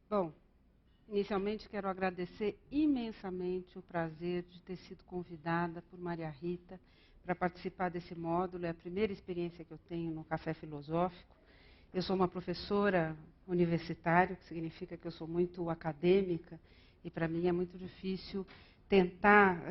Bom, inicialmente quero agradecer imensamente o prazer de ter sido convidada por Maria Rita para participar desse módulo. É a primeira experiência que eu tenho no Café Filosófico. Eu sou uma professora universitária, o que significa que eu sou muito acadêmica, e para mim é muito difícil tentar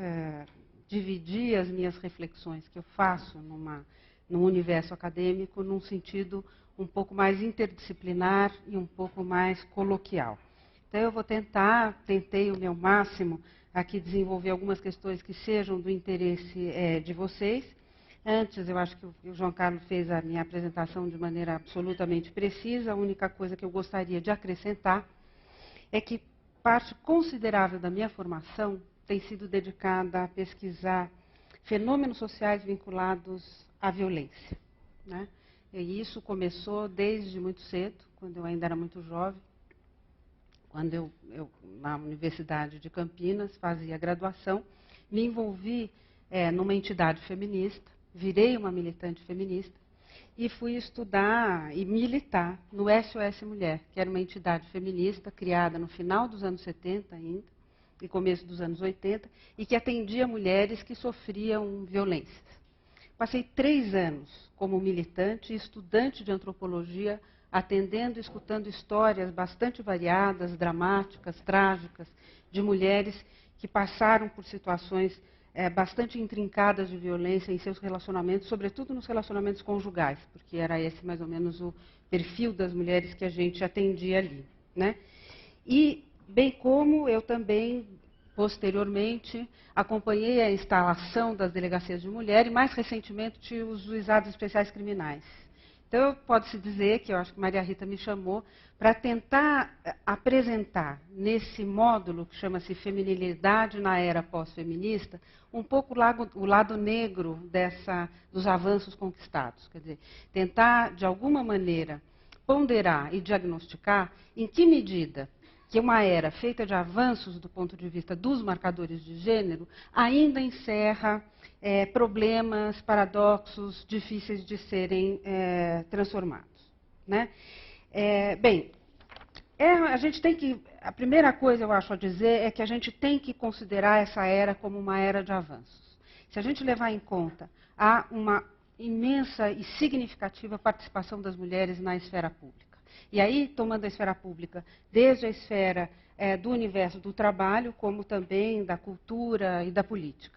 dividir as minhas reflexões que eu faço num universo acadêmico num sentido um pouco mais interdisciplinar e um pouco mais coloquial. Então eu vou tentei o meu máximo aqui desenvolver algumas questões que sejam do interesse de vocês. Antes, eu acho que o João Carlos fez a minha apresentação de maneira absolutamente precisa. A única coisa que eu gostaria de acrescentar é que parte considerável da minha formação tem sido dedicada a pesquisar fenômenos sociais vinculados à violência, né? E isso começou desde muito cedo, quando eu ainda era muito jovem, quando eu na Universidade de Campinas, fazia graduação, me envolvi numa entidade feminista, virei uma militante feminista, e fui estudar e militar no SOS Mulher, que era uma entidade feminista criada no final dos anos 70 ainda, e começo dos anos 80, e que atendia mulheres que sofriam violências. Passei 3 anos como militante e estudante de antropologia, atendendo e escutando histórias bastante variadas, dramáticas, trágicas, de mulheres que passaram por situações bastante intrincadas de violência em seus relacionamentos, sobretudo nos relacionamentos conjugais, porque era esse mais ou menos o perfil das mulheres que a gente atendia ali, né? E, bem como eu também, posteriormente, acompanhei a instalação das delegacias de mulher e, mais recentemente, os juizados especiais criminais. Então, pode-se dizer que eu acho que Maria Rita me chamou para tentar apresentar nesse módulo, que chama-se Feminilidade na Era Pós-Feminista, um pouco o lado negro dos avanços conquistados. Quer dizer, tentar, de alguma maneira, ponderar e diagnosticar em que medida que uma era feita de avanços do ponto de vista dos marcadores de gênero ainda encerra problemas, paradoxos difíceis de serem transformados, né? A primeira coisa, eu acho, a dizer é que a gente tem que considerar essa era como uma era de avanços. Se a gente levar em conta uma imensa e significativa participação das mulheres na esfera pública. E aí, tomando a esfera pública, desde a esfera do universo do trabalho, como também da cultura e da política.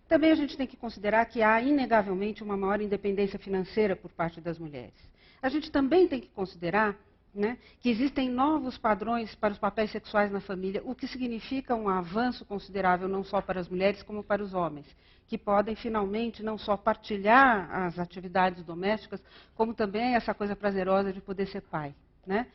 Também a gente tem que considerar que há, inegavelmente, uma maior independência financeira por parte das mulheres. A gente também tem que considerar, né, que existem novos padrões para os papéis sexuais na família, o que significa um avanço considerável não só para as mulheres, como para os homens, que podem, finalmente, não só partilhar as atividades domésticas, como também essa coisa prazerosa de poder ser pai, né?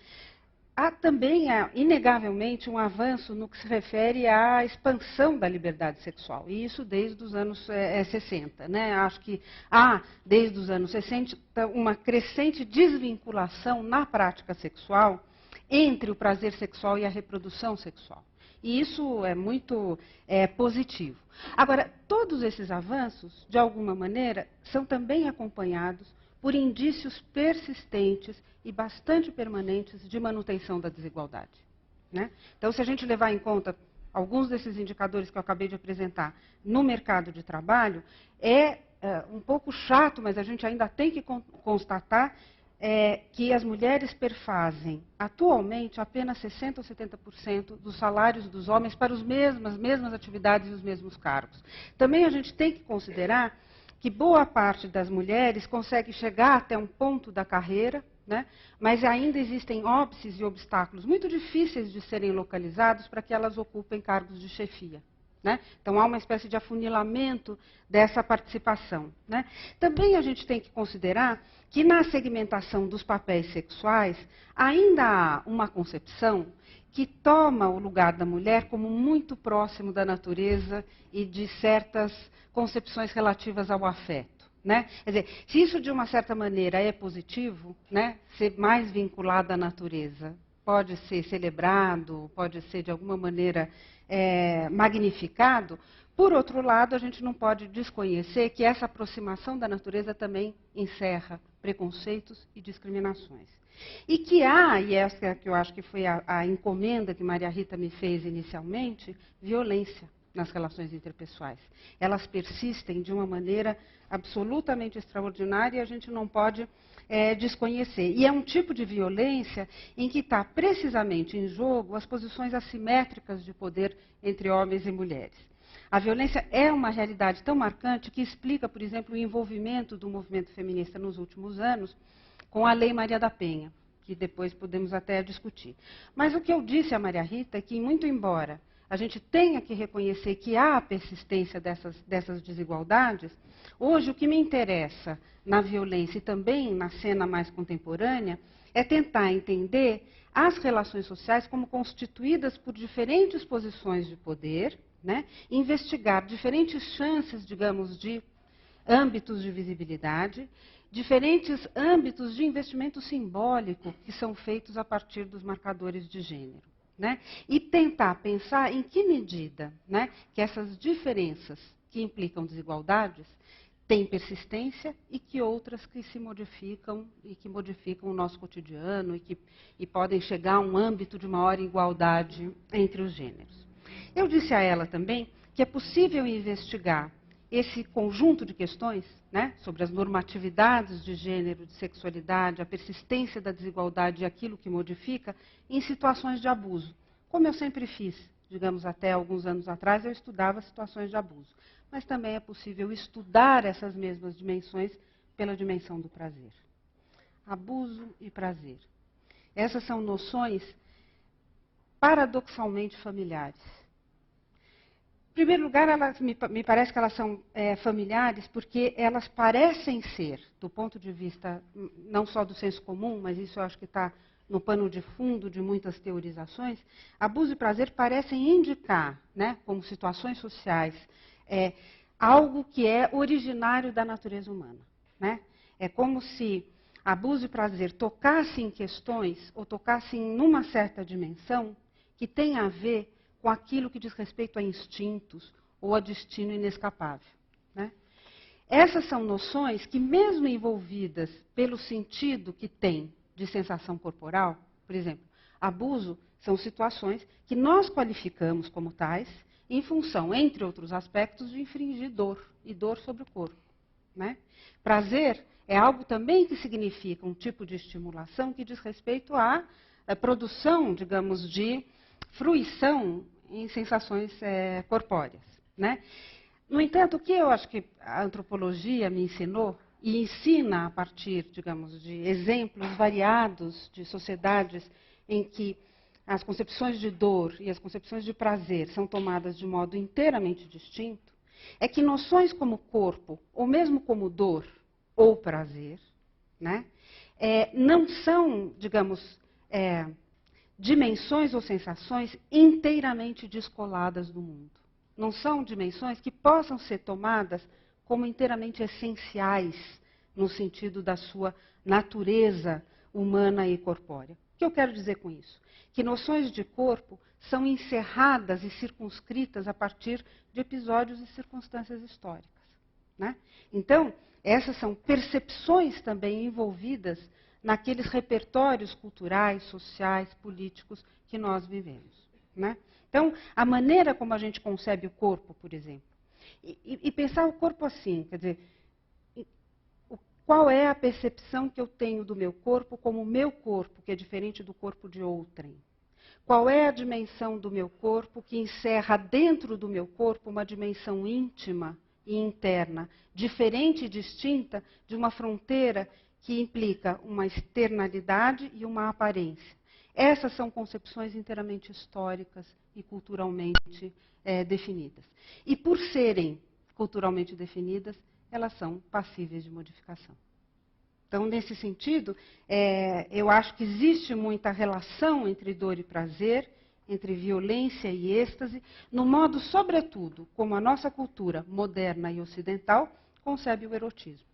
Há também, inegavelmente, um avanço no que se refere à expansão da liberdade sexual, e isso desde os anos 60. Né? Acho que há, desde os anos 60, uma crescente desvinculação na prática sexual entre o prazer sexual e a reprodução sexual. E isso é muito positivo. Agora, todos esses avanços, de alguma maneira, são também acompanhados por indícios persistentes e bastante permanentes de manutenção da desigualdade, né? Então, se a gente levar em conta alguns desses indicadores que eu acabei de apresentar no mercado de trabalho, um pouco chato, mas a gente ainda tem que constatar que as mulheres perfazem atualmente apenas 60% ou 70% dos salários dos homens para as mesmas atividades e os mesmos cargos. Também a gente tem que considerar que boa parte das mulheres consegue chegar até um ponto da carreira, né, mas ainda existem óbices e obstáculos muito difíceis de serem localizados para que elas ocupem cargos de chefia. Né? Então, há uma espécie de afunilamento dessa participação. Né? Também a gente tem que considerar que na segmentação dos papéis sexuais ainda há uma concepção que toma o lugar da mulher como muito próximo da natureza e de certas concepções relativas ao afeto. Né? Quer dizer, se isso de uma certa maneira é positivo, né, ser mais vinculado à natureza, pode ser celebrado, pode ser de alguma maneira magnificado, por outro lado, a gente não pode desconhecer que essa aproximação da natureza também encerra preconceitos e discriminações. E que há, e essa é que eu acho que foi a encomenda que Maria Rita me fez inicialmente, violência nas relações interpessoais. Elas persistem de uma maneira absolutamente extraordinária e a gente não pode desconhecer. E é um tipo de violência em que está precisamente em jogo as posições assimétricas de poder entre homens e mulheres. A violência é uma realidade tão marcante que explica, por exemplo, o envolvimento do movimento feminista nos últimos anos com a Lei Maria da Penha, que depois podemos até discutir. Mas o que eu disse a Maria Rita é que, muito embora a gente tenha que reconhecer que há a persistência dessas desigualdades, hoje o que me interessa na violência e também na cena mais contemporânea é tentar entender as relações sociais como constituídas por diferentes posições de poder, né? Investigar diferentes chances, digamos, de âmbitos de visibilidade, diferentes âmbitos de investimento simbólico que são feitos a partir dos marcadores de gênero. Né? E tentar pensar em que medida, né, que essas diferenças que implicam desigualdades têm persistência e que outras que se modificam e que modificam o nosso cotidiano e podem chegar a um âmbito de maior igualdade entre os gêneros. Eu disse a ela também que é possível investigar esse conjunto de questões, né, sobre as normatividades de gênero, de sexualidade, a persistência da desigualdade e aquilo que modifica, em situações de abuso. Como eu sempre fiz, digamos, até alguns anos atrás, eu estudava situações de abuso. Mas também é possível estudar essas mesmas dimensões pela dimensão do prazer. Abuso e prazer. Essas são noções paradoxalmente familiares. Em primeiro lugar, me parece que elas são familiares porque elas parecem ser, do ponto de vista não só do senso comum, mas isso eu acho que está no pano de fundo de muitas teorizações, abuso e prazer parecem indicar, né, como situações sociais, algo que é originário da natureza humana. Né? É como se abuso e prazer tocassem em questões, ou tocassem numa certa dimensão, que tem a ver com aquilo que diz respeito a instintos ou a destino inescapável. Né? Essas são noções que, mesmo envolvidas pelo sentido que tem de sensação corporal, por exemplo, abuso são situações que nós qualificamos como tais em função, entre outros aspectos, de infringir dor, e dor sobre o corpo. Né? Prazer é algo também que significa um tipo de estimulação que diz respeito à produção, digamos, de fruição em sensações corpóreas. Né? No entanto, o que eu acho que a antropologia me ensinou, e ensina a partir, digamos, de exemplos variados de sociedades em que as concepções de dor e as concepções de prazer são tomadas de modo inteiramente distinto, é que noções como corpo, ou mesmo como dor ou prazer, né, não são, digamos, dimensões ou sensações inteiramente descoladas do mundo. Não são dimensões que possam ser tomadas como inteiramente essenciais no sentido da sua natureza humana e corpórea. O que eu quero dizer com isso? Que noções de corpo são encerradas e circunscritas a partir de episódios e circunstâncias históricas. Né? Então, essas são percepções também envolvidas naqueles repertórios culturais, sociais, políticos que nós vivemos. Né? Então, a maneira como a gente concebe o corpo, por exemplo, e pensar o corpo assim, quer dizer, qual é a percepção que eu tenho do meu corpo como o meu corpo, que é diferente do corpo de outrem? Qual é a dimensão do meu corpo que encerra dentro do meu corpo uma dimensão íntima e interna, diferente e distinta de uma fronteira que implica uma externalidade e uma aparência? Essas são concepções inteiramente históricas e culturalmente definidas. E por serem culturalmente definidas, elas são passíveis de modificação. Então, nesse sentido, eu acho que existe muita relação entre dor e prazer, entre violência e êxtase, no modo, sobretudo, como a nossa cultura moderna e ocidental concebe o erotismo.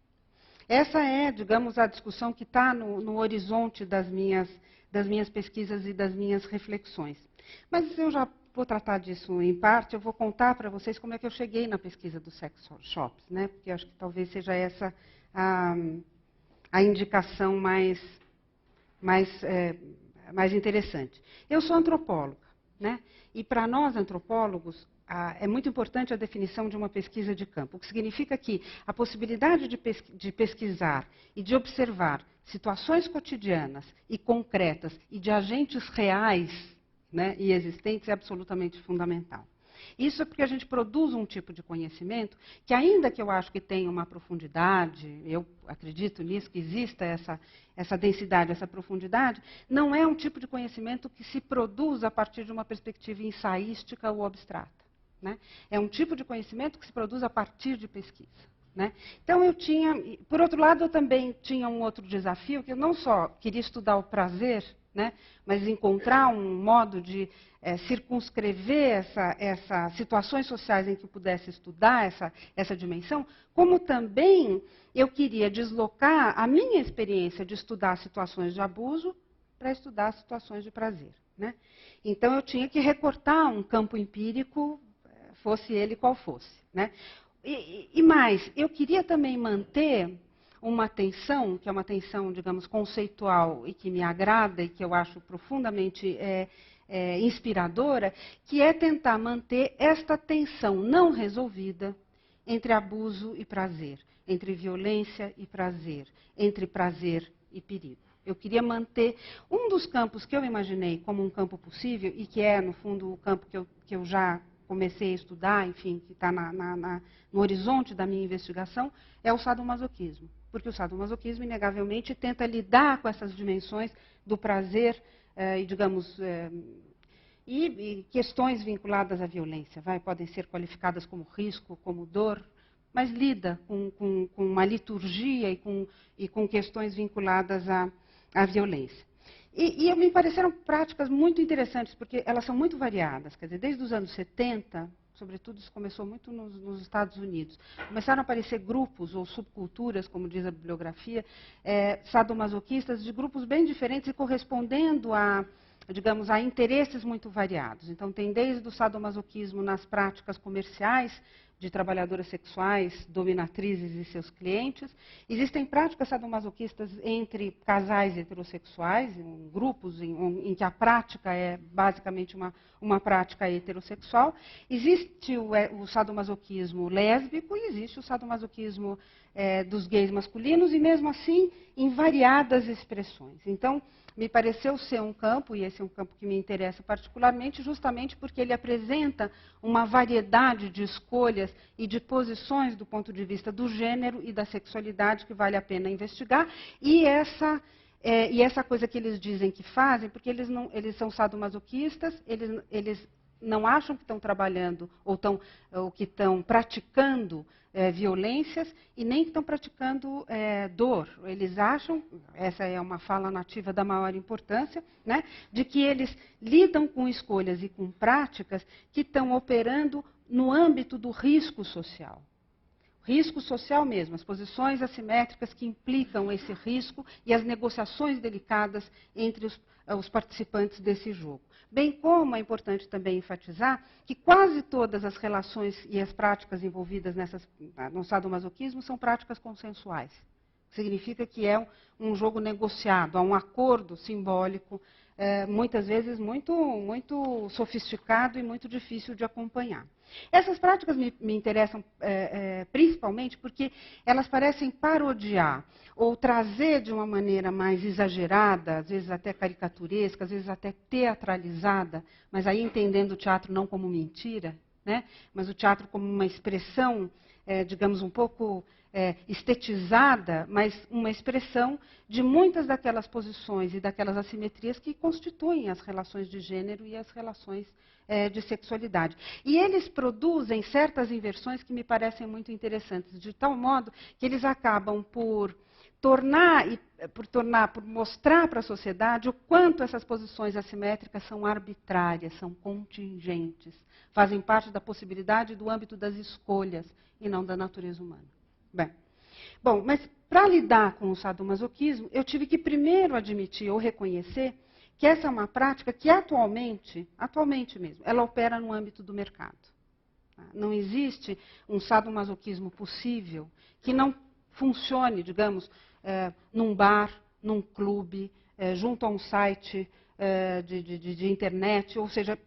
Essa é, digamos, a discussão que está no horizonte das minhas pesquisas e das minhas reflexões. Mas eu já vou tratar disso em parte, eu vou contar para vocês como é que eu cheguei na pesquisa dos sex shops, né? Porque eu acho que talvez seja essa a indicação mais mais interessante. Eu sou antropóloga, né? E para nós, antropólogos, é muito importante a definição de uma pesquisa de campo, o que significa que a possibilidade de pesquisar e de observar situações cotidianas e concretas e de agentes reais, né, e existentes é absolutamente fundamental. Isso é porque a gente produz um tipo de conhecimento que, ainda que eu acho que tenha uma profundidade, eu acredito nisso, que exista essa densidade, essa profundidade, não é um tipo de conhecimento que se produz a partir de uma perspectiva ensaística ou abstrata, né? É um tipo de conhecimento que se produz a partir de pesquisa, né? Então, por outro lado, eu também tinha um outro desafio, que eu não só queria estudar o prazer, né, mas encontrar um modo de circunscrever essas situações sociais em que eu pudesse estudar essa dimensão, como também eu queria deslocar a minha experiência de estudar situações de abuso para estudar situações de prazer, né? Então, eu tinha que recortar um campo empírico, fosse ele qual fosse, né? E mais, eu queria também manter uma tensão, que é uma tensão, digamos, conceitual e que me agrada e que eu acho profundamente inspiradora, que é tentar manter esta tensão não resolvida entre abuso e prazer, entre violência e prazer, entre prazer e perigo. Eu queria manter um dos campos que eu imaginei como um campo possível e que é, no fundo, o campo que eu já comecei a estudar, enfim, que está no horizonte da minha investigação, é o sadomasoquismo. Porque o sadomasoquismo, inegavelmente, tenta lidar com essas dimensões do prazer e, digamos, e questões vinculadas à violência. Podem ser qualificadas como risco, como dor, mas lida com uma liturgia e com questões vinculadas à violência. E me pareceram práticas muito interessantes, porque elas são muito variadas. Quer dizer, desde os anos 70, sobretudo isso começou muito nos Estados Unidos, começaram a aparecer grupos ou subculturas, como diz a bibliografia, sadomasoquistas, de grupos bem diferentes e correspondendo digamos, a interesses muito variados. Então, tem desde o sadomasoquismo nas práticas comerciais, de trabalhadoras sexuais, dominatrizes e seus clientes. Existem práticas sadomasoquistas entre casais heterossexuais, em grupos em que a prática é basicamente uma prática heterossexual. Existe o sadomasoquismo lésbico e existe o sadomasoquismo dos gays masculinos, e mesmo assim em variadas expressões. Então, me pareceu ser um campo, e esse é um campo que me interessa particularmente, justamente porque ele apresenta uma variedade de escolhas e de posições do ponto de vista do gênero e da sexualidade que vale a pena investigar, e essa coisa que eles dizem que fazem, porque eles são sadomasoquistas, eles não acham que estão trabalhando ou que estão praticando violências e nem que estão praticando dor. Eles acham, essa é uma fala nativa da maior importância, né, de que eles lidam com escolhas e com práticas que estão operando no âmbito do risco social. Risco social mesmo, as posições assimétricas que implicam esse risco e as negociações delicadas entre os participantes desse jogo. Bem como é importante também enfatizar que quase todas as relações e as práticas envolvidas no sadomasoquismo são práticas consensuais. Significa que é um jogo negociado, há um acordo simbólico, muitas vezes muito sofisticado e muito difícil de acompanhar. Essas práticas me interessam principalmente porque elas parecem parodiar ou trazer de uma maneira mais exagerada, às vezes até caricaturesca, às vezes até teatralizada, mas aí entendendo o teatro não como mentira, né, mas o teatro como uma expressão, digamos, um pouco estetizada, mas uma expressão de muitas daquelas posições e daquelas assimetrias que constituem as relações de gênero e as relações de sexualidade. E eles produzem certas inversões que me parecem muito interessantes, de tal modo que eles acabam por mostrar para a sociedade o quanto essas posições assimétricas são arbitrárias, são contingentes, fazem parte da possibilidade do âmbito das escolhas e não da natureza humana. Bom, mas para lidar com o sadomasoquismo, eu tive que primeiro admitir ou reconhecer que essa é uma prática que atualmente mesmo, ela opera no âmbito do mercado. Não existe um sadomasoquismo possível que não funcione, digamos, num bar, num clube, junto a um site de internet, ou seja,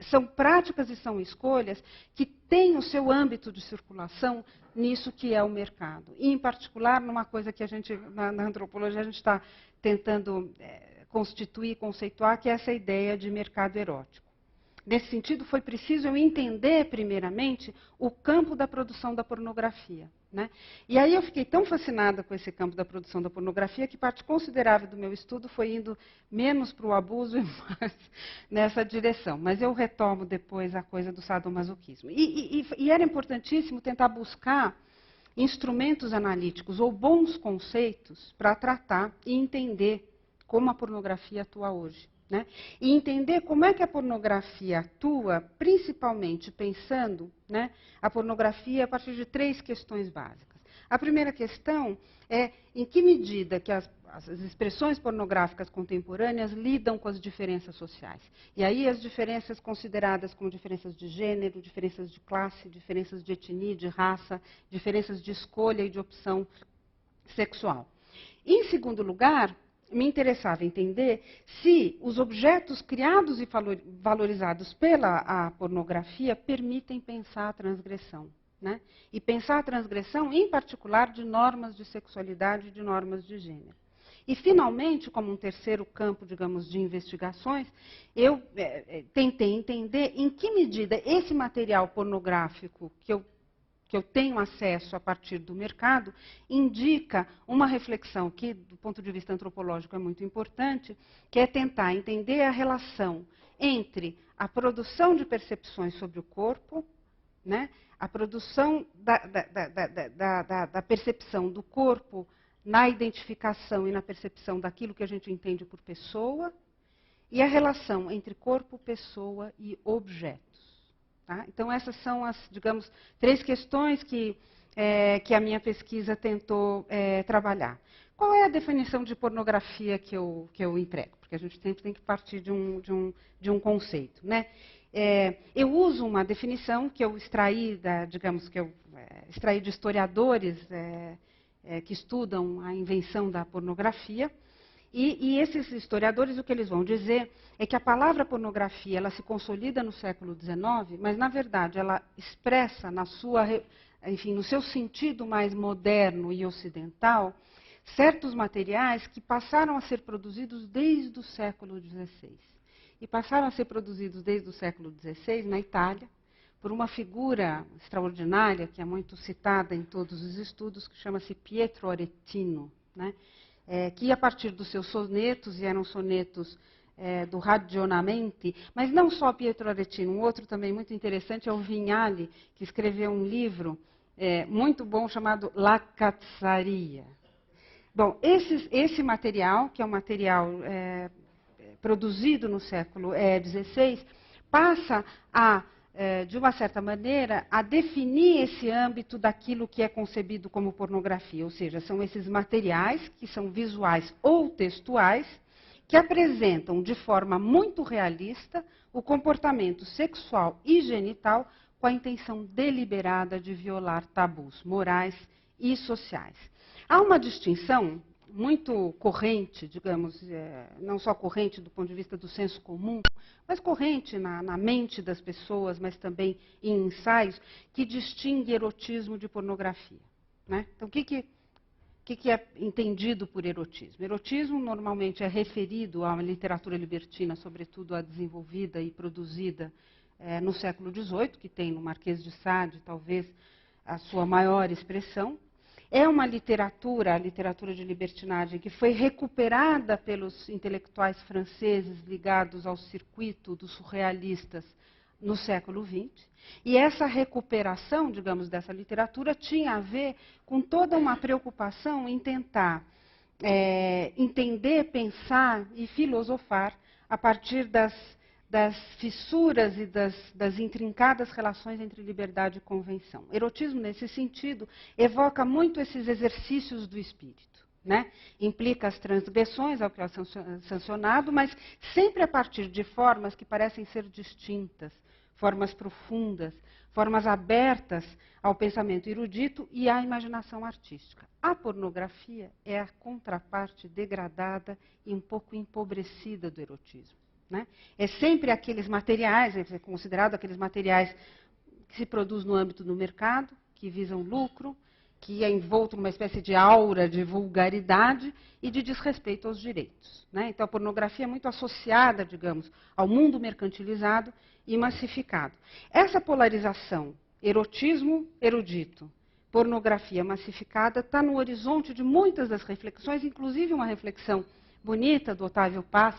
são práticas e são escolhas que têm o seu âmbito de circulação nisso que é o mercado. E, em particular, numa coisa que a gente, na antropologia, a gente está tentando constituir, conceituar, que é essa ideia de mercado erótico. Nesse sentido, foi preciso eu entender, primeiramente, o campo da produção da pornografia. Né? E aí eu fiquei tão fascinada com esse campo da produção da pornografia que parte considerável do meu estudo foi indo menos para o abuso e mais nessa direção. Mas eu retomo depois a coisa do sadomasoquismo. E era importantíssimo tentar buscar instrumentos analíticos ou bons conceitos para tratar e entender como a pornografia atua hoje. Né? E entender como é que a pornografia atua, principalmente pensando, né, a pornografia a partir de 3 questões básicas. A primeira questão é em que medida que as expressões pornográficas contemporâneas lidam com as diferenças sociais. E aí as diferenças consideradas como diferenças de gênero, diferenças de classe, diferenças de etnia, de raça, diferenças de escolha e de opção sexual. Em segundo lugar, me interessava entender se os objetos criados e valorizados pela pornografia permitem pensar a transgressão. Né? E pensar a transgressão, em particular, de normas de sexualidade e de normas de gênero. E, finalmente, como um terceiro campo, digamos, de investigações, eu tentei entender em que medida esse material pornográfico que eu tenho acesso a partir do mercado, indica uma reflexão que, do ponto de vista antropológico, é muito importante, que é tentar entender a relação entre a produção de percepções sobre o corpo, né, a produção da percepção do corpo na identificação e na percepção daquilo que a gente entende por pessoa, e a relação entre corpo, pessoa e objeto. Tá? Então, essas são as, digamos, 3 questões que a minha pesquisa tentou trabalhar. Qual é a definição de pornografia que eu entrego? Porque a gente sempre tem que partir de um conceito. Né? Eu uso uma definição que eu extraí, extraí de historiadores que estudam a invenção da pornografia. E esses historiadores, o que eles vão dizer é que a palavra pornografia ela se consolida no século XIX, mas, na verdade, ela expressa no seu sentido mais moderno e ocidental, certos materiais que passaram a ser produzidos desde o século XVI. E passaram a ser produzidos desde o século XVI na Itália, por uma figura extraordinária, que é muito citada em todos os estudos, que chama-se Pietro Aretino, né? Que a partir dos seus sonetos, e eram sonetos do Ragionamenti, mas não só Pietro Aretino, um outro também muito interessante é o Vignali, que escreveu um livro muito bom chamado La Cazzaria. Bom, esse material, que é um material produzido no século XVI, passa de uma certa maneira, a definir esse âmbito daquilo que é concebido como pornografia. Ou seja, são esses materiais, que são visuais ou textuais, que apresentam de forma muito realista o comportamento sexual e genital com a intenção deliberada de violar tabus morais e sociais. Há uma distinção muito corrente, digamos, não só corrente do ponto de vista do senso comum, mas corrente na mente das pessoas, mas também em ensaios, que distingue erotismo de pornografia. Né? Então, o que é entendido por erotismo? Erotismo normalmente é referido a uma literatura libertina, sobretudo a desenvolvida e produzida no século XVIII, que tem no Marquês de Sade, talvez, a sua maior expressão. É uma literatura, a literatura de libertinagem, que foi recuperada pelos intelectuais franceses ligados ao circuito dos surrealistas no século XX. E essa recuperação, digamos, dessa literatura tinha a ver com toda uma preocupação em tentar entender, pensar e filosofar a partir das fissuras e das intrincadas relações entre liberdade e convenção. Erotismo, nesse sentido, evoca muito esses exercícios do espírito. Né? Implica as transgressões ao que é sancionado, mas sempre a partir de formas que parecem ser distintas, formas profundas, formas abertas ao pensamento erudito e à imaginação artística. A pornografia é a contraparte degradada e um pouco empobrecida do erotismo, né? É sempre aqueles materiais, é considerado aqueles materiais que se produzem no âmbito do mercado, que visam lucro, que é envolto numa espécie de aura de vulgaridade e de desrespeito aos direitos, né? Então, a pornografia é muito associada, digamos, ao mundo mercantilizado e massificado. Essa polarização, erotismo erudito, pornografia massificada, está no horizonte de muitas das reflexões, inclusive uma reflexão bonita do Otávio Paz,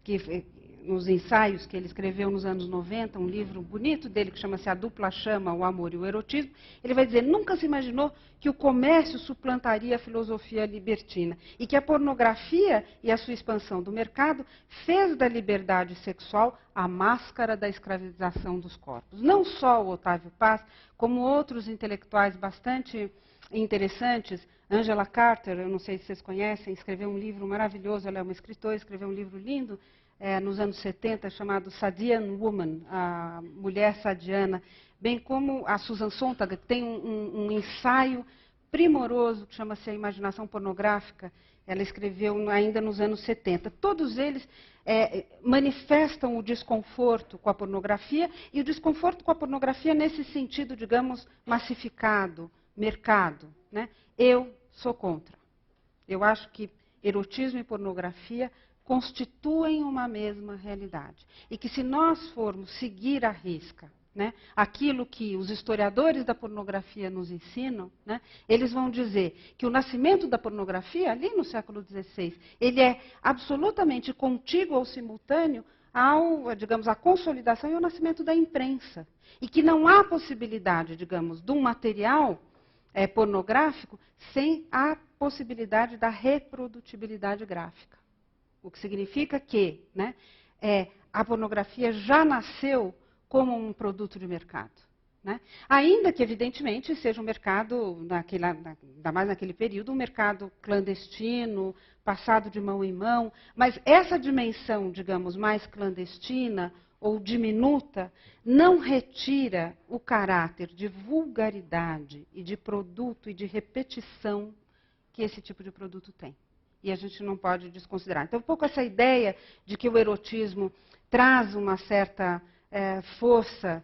que nos ensaios que ele escreveu nos anos 90, um livro bonito dele que chama-se A Dupla Chama, o Amor e o Erotismo, ele vai dizer, nunca se imaginou que o comércio suplantaria a filosofia libertina e que a pornografia e a sua expansão do mercado fez da liberdade sexual a máscara da escravização dos corpos. Não só o Otávio Paz, como outros intelectuais bastante interessantes. Angela Carter, eu não sei se vocês conhecem, escreveu um livro maravilhoso, ela é uma escritora, escreveu um livro lindo, nos anos 70, chamado Sadian Woman, a mulher sadiana, bem como a Susan Sontag, que tem um ensaio primoroso que chama-se A Imaginação Pornográfica, ela escreveu ainda nos anos 70. Todos eles manifestam o desconforto com a pornografia, e o desconforto com a pornografia nesse sentido, digamos, massificado, mercado, né? Eu sou contra. Eu acho que erotismo e pornografia constituem uma mesma realidade. E que se nós formos seguir à risca, né, aquilo que os historiadores da pornografia nos ensinam, né, eles vão dizer que o nascimento da pornografia, ali no século XVI, ele é absolutamente contíguo ou simultâneo ao, digamos, à consolidação e ao nascimento da imprensa. E que não há possibilidade, digamos, de um material pornográfico sem a possibilidade da reprodutibilidade gráfica. O que significa que, né, a pornografia já nasceu como um produto de mercado, né? Ainda que, evidentemente, seja um mercado, ainda mais naquele período, um mercado clandestino, passado de mão em mão, mas essa dimensão, digamos, mais clandestina ou diminuta, não retira o caráter de vulgaridade e de produto e de repetição que esse tipo de produto tem. E a gente não pode desconsiderar. Então, um pouco essa ideia de que o erotismo traz uma certa força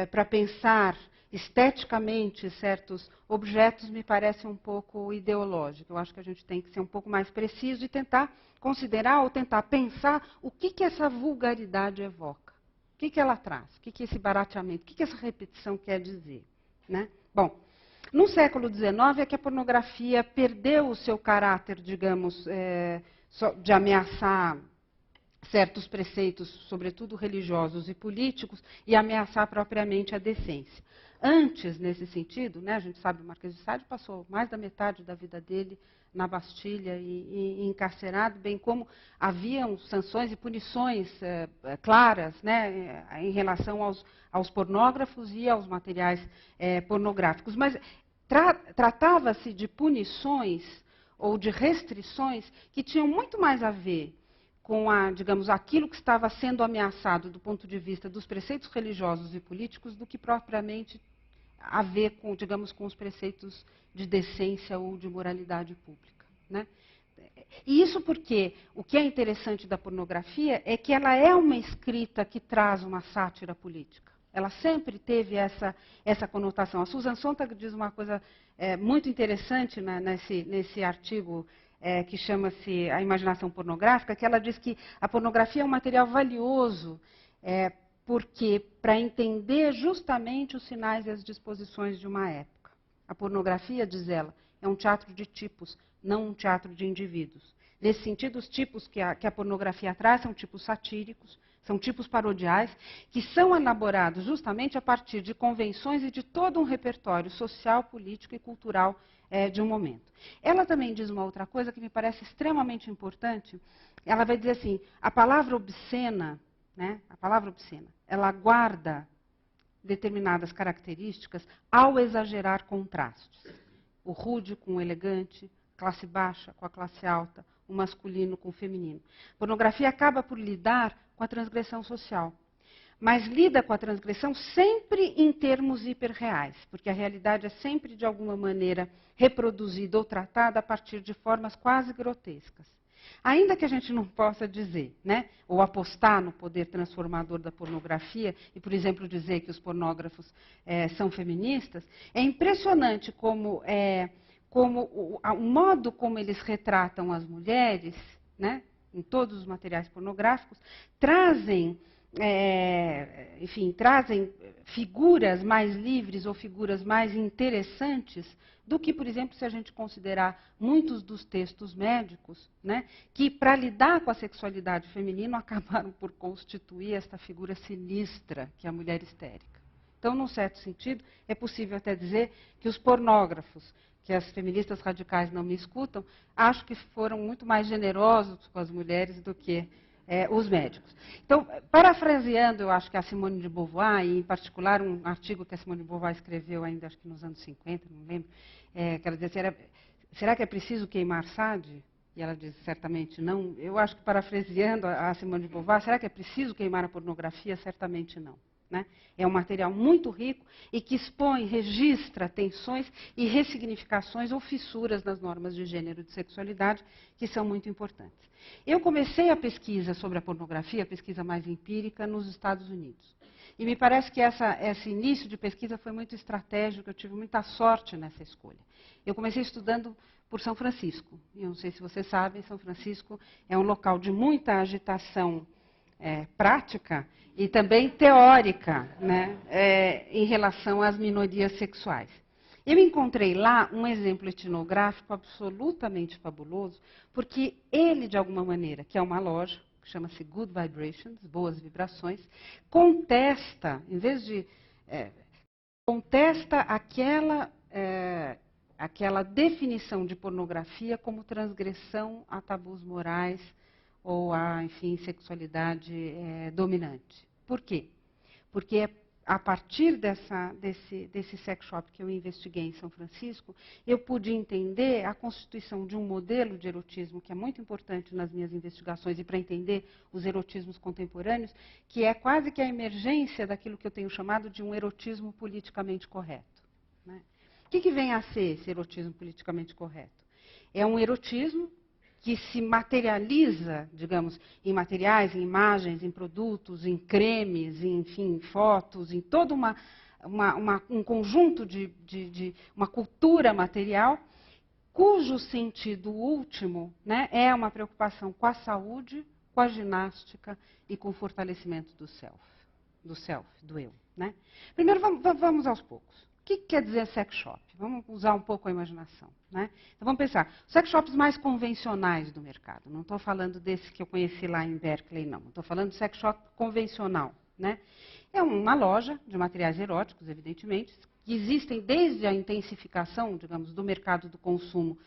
para pensar esteticamente certos objetos me parece um pouco ideológico. Eu acho que a gente tem que ser um pouco mais preciso e tentar considerar ou tentar pensar o que essa vulgaridade evoca. O que ela traz? O que esse barateamento, o que essa repetição quer dizer, né? Bom, no século XIX é que a pornografia perdeu o seu caráter, digamos, de ameaçar certos preceitos, sobretudo religiosos e políticos, e ameaçar propriamente a decência. Antes, nesse sentido, né, a gente sabe que o Marquês de Sade passou mais da metade da vida dele na Bastilha e encarcerado, bem como haviam sanções e punições claras, né, em relação aos pornógrafos e aos materiais pornográficos. Mas tratava-se de punições ou de restrições que tinham muito mais a ver com digamos, aquilo que estava sendo ameaçado do ponto de vista dos preceitos religiosos e políticos do que propriamente a ver com, digamos, com os preceitos de decência ou de moralidade pública, né? E isso porque o que é interessante da pornografia é que ela é uma escrita que traz uma sátira política. Ela sempre teve essa conotação. A Susan Sontag diz uma coisa muito interessante, né, nesse artigo que chama-se A Imaginação Pornográfica, que ela diz que a pornografia é um material valioso porque para entender justamente os sinais e as disposições de uma época. A pornografia, diz ela, é um teatro de tipos, não um teatro de indivíduos. Nesse sentido, os tipos que a pornografia traz são tipos satíricos, são tipos parodiais, que são elaborados justamente a partir de convenções e de todo um repertório social, político e cultural de um momento. Ela também diz uma outra coisa que me parece extremamente importante. Ela vai dizer assim, a palavra obscena, né, ela guarda determinadas características ao exagerar contrastes. O rude com o elegante, classe baixa com a classe alta, o masculino com o feminino. A pornografia acaba por lidar com a transgressão social. mas lida com a transgressão sempre em termos hiperreais, porque a realidade é sempre, de alguma maneira, reproduzida ou tratada a partir de formas quase grotescas. Ainda que a gente não possa dizer, né, ou apostar no poder transformador da pornografia, e, por exemplo, dizer que os pornógrafos são feministas, é impressionante como o modo como eles retratam as mulheres, né, em todos os materiais pornográficos, trazem figuras mais livres ou figuras mais interessantes do que, por exemplo, se a gente considerar muitos dos textos médicos, né, que, para lidar com a sexualidade feminina, acabaram por constituir esta figura sinistra que é a mulher histérica. Então, num certo sentido, é possível até dizer que os pornógrafos, que as feministas radicais não me escutam, acho que foram muito mais generosos com as mulheres do que os médicos. Então, parafraseando, eu acho que a Simone de Beauvoir, e em particular um artigo que a Simone de Beauvoir escreveu ainda, acho que nos anos 50, não lembro, que ela dizia, será que é preciso queimar Sade? E ela diz, certamente não. Eu acho que, parafraseando a Simone de Beauvoir, será que é preciso queimar a pornografia? Certamente não. Né? É um material muito rico e que expõe, registra tensões e ressignificações ou fissuras nas normas de gênero e de sexualidade que são muito importantes. Eu comecei a pesquisa sobre a pornografia, a pesquisa mais empírica, nos Estados Unidos. E me parece que esse início de pesquisa foi muito estratégico, eu tive muita sorte nessa escolha. Eu comecei estudando por São Francisco. Eu não sei se vocês sabem, São Francisco é um local de muita agitação prática e também teórica, né, em relação às minorias sexuais. Eu encontrei lá um exemplo etnográfico absolutamente fabuloso, porque ele, de alguma maneira, que é uma loja, que chama-se Good Vibrations, Boas Vibrações, contesta, em vez de... contesta aquela definição de pornografia como transgressão a tabus morais ou a, enfim, sexualidade dominante. Por quê? Porque a partir desse sex shop que eu investiguei em São Francisco, eu pude entender a constituição de um modelo de erotismo que é muito importante nas minhas investigações e para entender os erotismos contemporâneos, que é quase que a emergência daquilo que eu tenho chamado de um erotismo politicamente correto. Né? O que vem a ser esse erotismo politicamente correto? É um erotismo que se materializa, digamos, em materiais, em imagens, em produtos, em cremes, enfim, em fotos, em todo um conjunto de uma cultura material, cujo sentido último, né, é uma preocupação com a saúde, com a ginástica e com o fortalecimento do self, do eu. Né? Primeiro, vamos aos poucos. O que quer dizer sex shop? Vamos usar um pouco a imaginação. Né? Então, vamos pensar. Os sex shops mais convencionais do mercado. Não estou falando desse que eu conheci lá em Berkeley, não. Estou falando do sex shop convencional. Né? É uma loja de materiais eróticos, evidentemente, que existem desde a intensificação, digamos, do mercado do consumo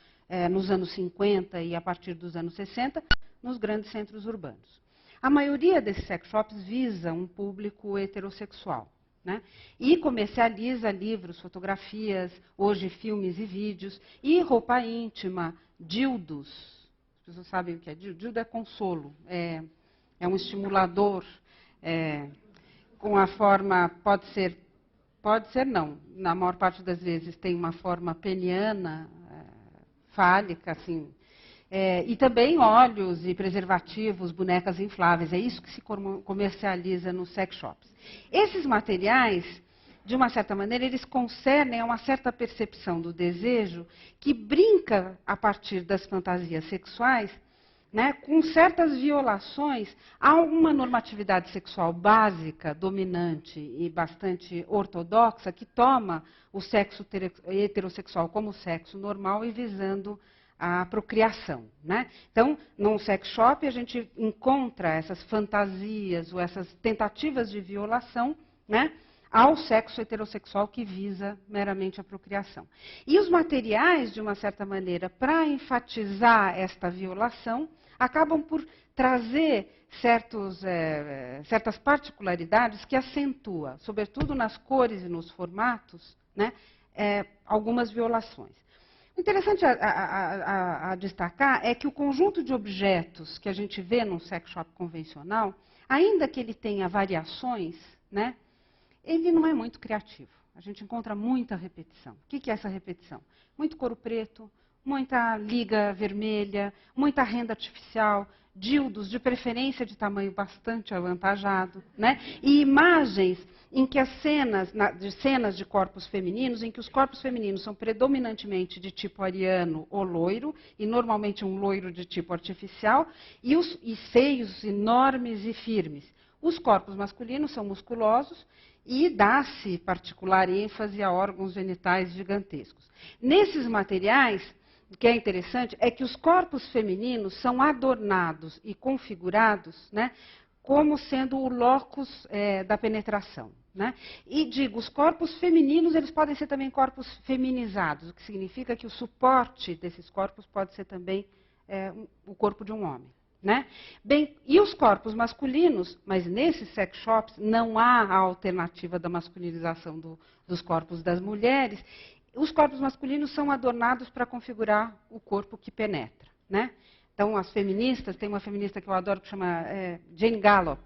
nos anos 50 e a partir dos anos 60, nos grandes centros urbanos. A maioria desses sex shops visa um público heterossexual. Né? E comercializa livros, fotografias, hoje filmes e vídeos, e roupa íntima, dildos. As pessoas sabem o que é dildo? Dildo é consolo, é um estimulador com a forma, pode ser não, na maior parte das vezes tem uma forma peniana, fálica, assim. E também óleos e preservativos, bonecas infláveis. É isso que se comercializa nos sex shops. Esses materiais, de uma certa maneira, eles concernem a uma certa percepção do desejo que brinca a partir das fantasias sexuais, né, com certas violações a uma normatividade sexual básica, dominante e bastante ortodoxa, que toma o sexo heterossexual como sexo normal e visando a procriação. Né? Então, num sex shop, a gente encontra essas fantasias ou essas tentativas de violação, né, ao sexo heterossexual que visa meramente a procriação. E os materiais, de uma certa maneira, para enfatizar esta violação, acabam por trazer certas particularidades que acentuam, sobretudo nas cores e nos formatos, né, algumas violações. O interessante a destacar é que o conjunto de objetos que a gente vê num sex shop convencional ainda que ele tenha variações, né, ele não é muito criativo. A gente encontra muita repetição. O que é essa repetição? Muito couro preto, muita liga vermelha, muita renda artificial, dildos de preferência de tamanho bastante avantajado, né? E imagens em que as cenas de corpos femininos, em que os corpos femininos são predominantemente de tipo ariano ou loiro, e normalmente um loiro de tipo artificial, e seios enormes e firmes. Os corpos masculinos são musculosos e dá-se particular ênfase a órgãos genitais gigantescos. Nesses materiais, o que é interessante é que os corpos femininos são adornados e configurados, né, como sendo o locus da penetração. Né? E digo, os corpos femininos, eles podem ser também corpos feminizados, o que significa que o suporte desses corpos pode ser também o corpo de um homem. Né? Bem, e os corpos masculinos, mas nesses sex shops não há a alternativa da masculinização dos corpos das mulheres, os corpos masculinos são adornados para configurar o corpo que penetra. Né? Então, as feministas, tem uma feminista que eu adoro que chama Jane Gallop,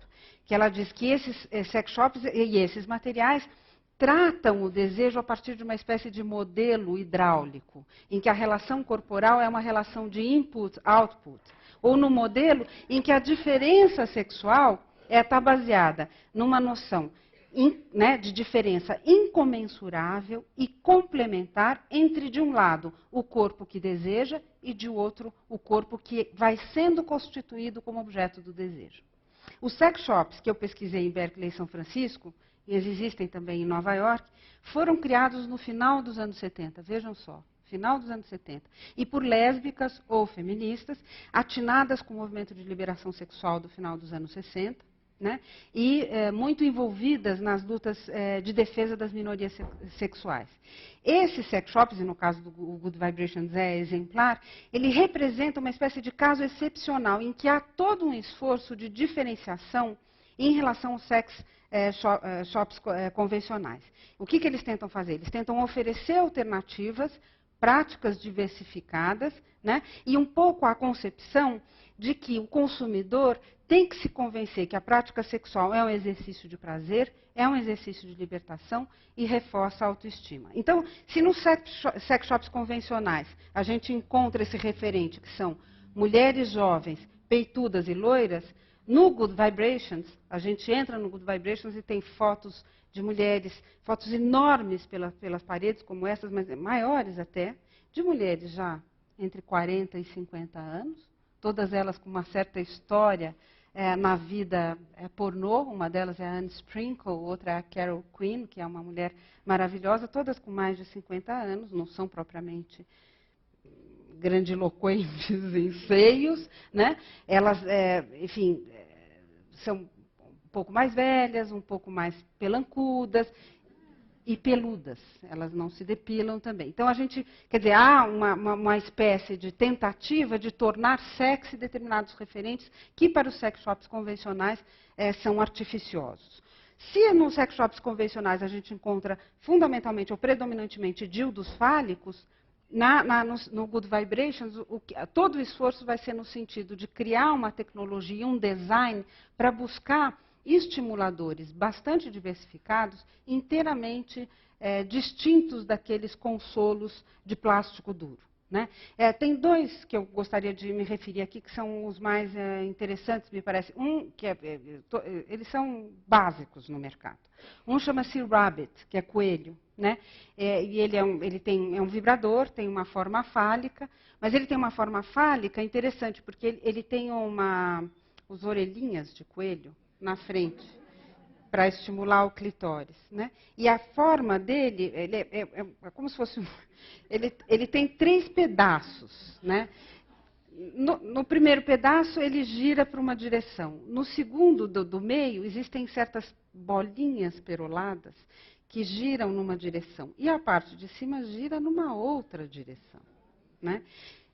que ela diz que esses sex shops e esses materiais tratam o desejo a partir de uma espécie de modelo hidráulico, em que a relação corporal é uma relação de input-output, ou no modelo em que a diferença sexual está baseada numa noção de diferença incomensurável e complementar entre, de um lado, o corpo que deseja e, de outro, o corpo que vai sendo constituído como objeto do desejo. Os sex shops que eu pesquisei em Berkeley e São Francisco, e eles existem também em Nova York, foram criados no final dos anos 70, vejam só. Final dos anos 70, e por lésbicas ou feministas, atinadas com o movimento de liberação sexual do final dos anos 60, né, e muito envolvidas nas lutas de defesa das minorias sexuais. Esses sex shops, e no caso do Good Vibrations é exemplar, ele representa uma espécie de caso excepcional, em que há todo um esforço de diferenciação em relação aos sex shops convencionais. O que eles tentam fazer? Eles tentam oferecer alternativas práticas diversificadas, né? E um pouco a concepção de que o consumidor tem que se convencer que a prática sexual é um exercício de prazer, é um exercício de libertação e reforça a autoestima. Então, se nos sex shops convencionais a gente encontra esse referente, que são mulheres jovens, peitudas e loiras, no Good Vibrations, a gente entra no Good Vibrations e tem fotos de mulheres, fotos enormes pelas paredes, como essas, mas maiores até, de mulheres já entre 40 e 50 anos, todas elas com uma certa história na vida pornô. Uma delas é a Anne Sprinkle, outra é a Carol Quinn, que é uma mulher maravilhosa, todas com mais de 50 anos, não são propriamente grandiloquentes em seios, né? Elas, enfim, são um pouco mais velhas, um pouco mais pelancudas e peludas. Elas não se depilam também. Então, a gente, quer dizer, há uma espécie de tentativa de tornar sexy determinados referentes que, para os sex shops convencionais, são artificiosos. Se nos sex shops convencionais a gente encontra fundamentalmente ou predominantemente dildos fálicos, no Good Vibrations, todo o esforço vai ser no sentido de criar uma tecnologia, um design, para buscar estimuladores bastante diversificados, inteiramente distintos daqueles consolos de plástico duro. Né? Tem dois que eu gostaria de me referir aqui, que são os mais interessantes, me parece. Um, que eles são básicos no mercado. Um chama-se Rabbit, que é coelho. Né? E ele é um vibrador, tem uma forma fálica, mas ele tem uma forma fálica interessante, porque ele tem os orelhinhas de coelho na frente, para estimular o clitóris. Né? E a forma dele, é como se fosse... Ele tem 3 pedaços. Né? No primeiro pedaço, ele gira para uma direção. No segundo, do meio, existem certas bolinhas peroladas que giram numa direção. E a parte de cima gira numa outra direção. Né?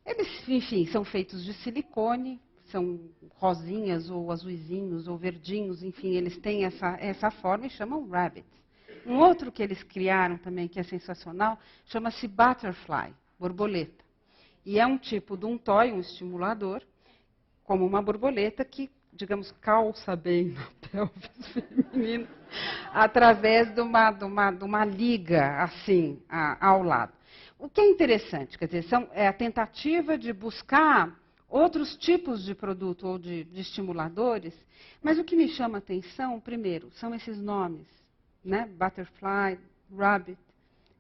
Eles, enfim, são feitos de silicone, são rosinhas, ou azuizinhos, ou verdinhos, enfim, eles têm essa forma e chamam rabbits. Um outro que eles criaram também, que é sensacional, chama-se butterfly, borboleta. E é um tipo de um toy, um estimulador, como uma borboleta, que digamos, calça bem na pelvis feminina, através de uma liga, assim, ao lado. O que é interessante, quer dizer, é a tentativa de buscar outros tipos de produto ou de estimuladores, mas o que me chama a atenção, primeiro, são esses nomes, né? Butterfly, Rabbit,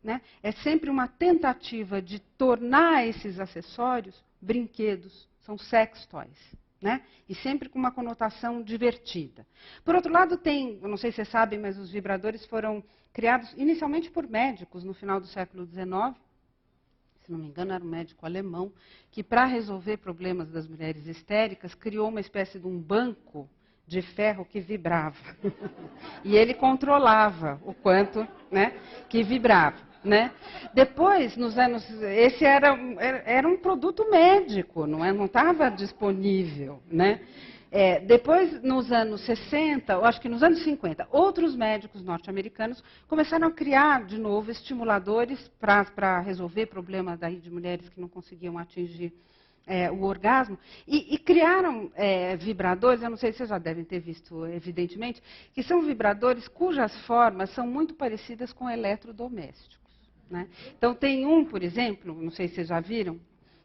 né? É sempre uma tentativa de tornar esses acessórios brinquedos, são sex toys, né? E sempre com uma conotação divertida. Por outro lado, eu não sei se vocês sabem, mas os vibradores foram criados inicialmente por médicos no final do século XIX. Se não me engano, era um médico alemão, que para resolver problemas das mulheres histéricas, criou uma espécie de um banco de ferro que vibrava. E ele controlava o quanto, né, que vibrava. Né? Depois, nos anos... Esse era um produto médico, não estava disponível. Né? Depois, nos anos 60, ou acho que nos anos 50, outros médicos norte-americanos começaram a criar, de novo, estimuladores para resolver problemas de mulheres que não conseguiam atingir o orgasmo, e criaram vibradores, eu não sei se vocês já devem ter visto, evidentemente, que são vibradores cujas formas são muito parecidas com eletrodomésticos. Né? Então, tem um, por exemplo, não sei se vocês já viram,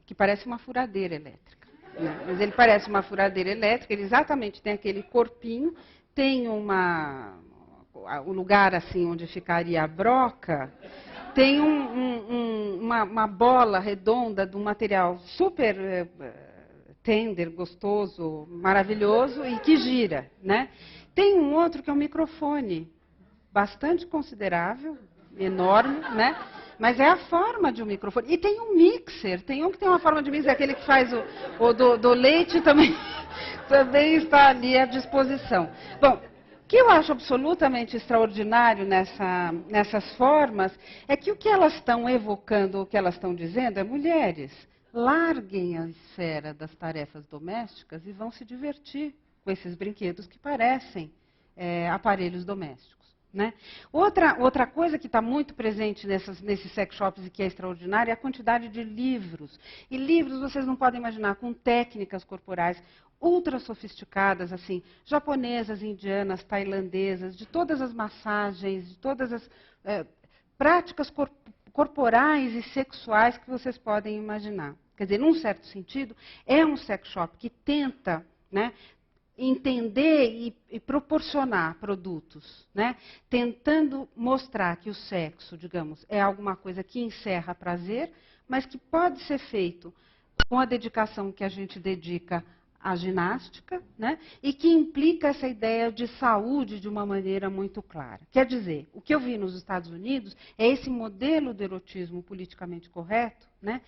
que parece uma furadeira elétrica. Né? Mas ele parece uma furadeira elétrica, ele exatamente tem aquele corpinho, tem o lugar assim onde ficaria a broca, tem uma bola redonda de um material super tender, gostoso, maravilhoso e que gira. Né? Tem um outro que é um microfone bastante considerável, enorme, né? Mas é a forma de um microfone. E tem um mixer, tem um que tem uma forma de mixer, aquele que faz o do leite também, também está ali à disposição. Bom, o que eu acho absolutamente extraordinário nessas formas é que o que elas estão evocando, o que elas estão dizendo é: mulheres, larguem a esfera das tarefas domésticas e vão se divertir com esses brinquedos que parecem aparelhos domésticos. Né? Outra coisa que está muito presente nesses sex shops e que é extraordinária é a quantidade de livros. E livros, vocês não podem imaginar, com técnicas corporais ultra sofisticadas, assim, japonesas, indianas, tailandesas, de todas as massagens, de todas as práticas corporais e sexuais que vocês podem imaginar. Quer dizer, num certo sentido, é um sex shop que tenta, né, entender e proporcionar produtos, né? Tentando mostrar que o sexo, digamos, é alguma coisa que encerra prazer, mas que pode ser feito com a dedicação que a gente dedica à ginástica, né? E que implica essa ideia de saúde de uma maneira muito clara. Quer dizer, o que eu vi nos Estados Unidos é esse modelo de erotismo politicamente correto, né?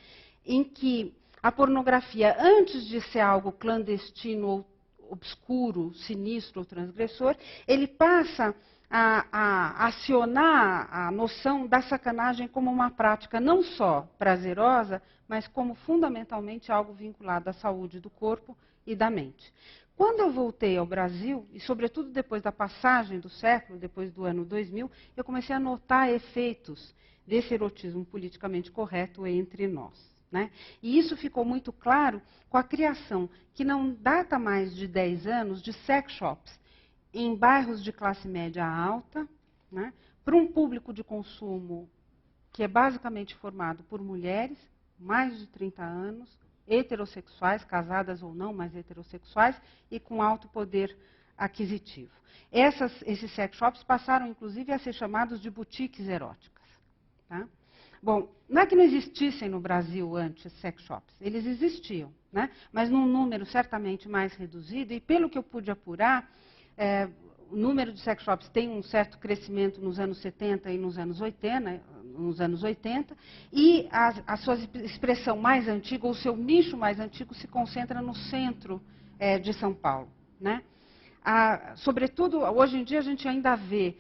Em que a pornografia, antes de ser algo clandestino ou obscuro, sinistro ou transgressor, ele passa a acionar a noção da sacanagem como uma prática não só prazerosa, mas como fundamentalmente algo vinculado à saúde do corpo e da mente. Quando eu voltei ao Brasil, e sobretudo depois da passagem do século, depois do ano 2000, eu comecei a notar efeitos desse erotismo politicamente correto entre nós. Né? E isso ficou muito claro com a criação, que não data mais de 10 anos, de sex shops em bairros de classe média alta, né, para um público de consumo que é basicamente formado por mulheres, mais de 30 anos, heterossexuais, casadas ou não, mas heterossexuais, e com alto poder aquisitivo. Esses sex shops passaram, inclusive, a ser chamados de boutiques eróticas. Tá? Bom, não é que não existissem no Brasil antes sex shops, eles existiam, né? Mas num número certamente mais reduzido, e pelo que eu pude apurar, o número de sex shops tem um certo crescimento nos anos 70 e nos anos 80, e a sua expressão mais antiga, ou o seu nicho mais antigo, se concentra no centro de São Paulo, né? Sobretudo, hoje em dia, a gente ainda vê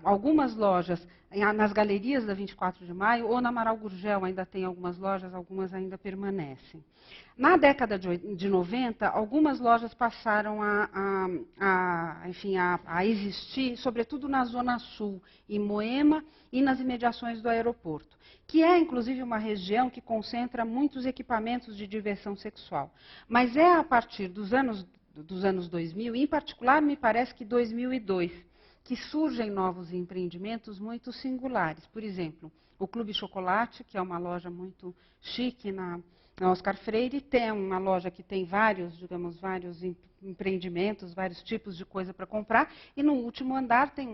algumas lojas nas galerias da 24 de Maio, ou na Amaral Gurgel ainda tem algumas lojas, algumas ainda permanecem. Na década de 90, algumas lojas passaram a existir, sobretudo na Zona Sul, em Moema e nas imediações do aeroporto, que é, inclusive, uma região que concentra muitos equipamentos de diversão sexual. Mas é a partir dos anos dos anos 2000, em particular, me parece que 2002, que surgem novos empreendimentos muito singulares. Por exemplo, o Clube Chocolate, que é uma loja muito chique na Oscar Freire, tem uma loja que tem vários empreendimentos, vários tipos de coisa para comprar, e no último andar tem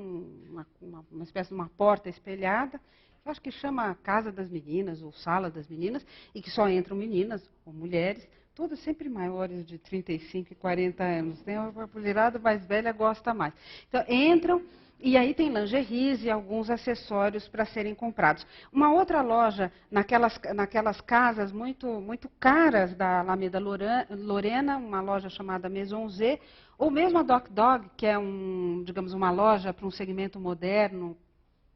uma espécie de uma porta espelhada, eu acho que chama Casa das Meninas, ou Sala das Meninas, e que só entram meninas ou mulheres, todas sempre maiores de 35 e 40 anos. Tem uma mulherada mais velha, gosta mais. Então, entram, e aí tem lingeries e alguns acessórios para serem comprados. Uma outra loja, naquelas casas muito caras da Alameda Lorena, uma loja chamada Maison Z, ou mesmo a Doc Dog, que é digamos, uma loja para um segmento moderno,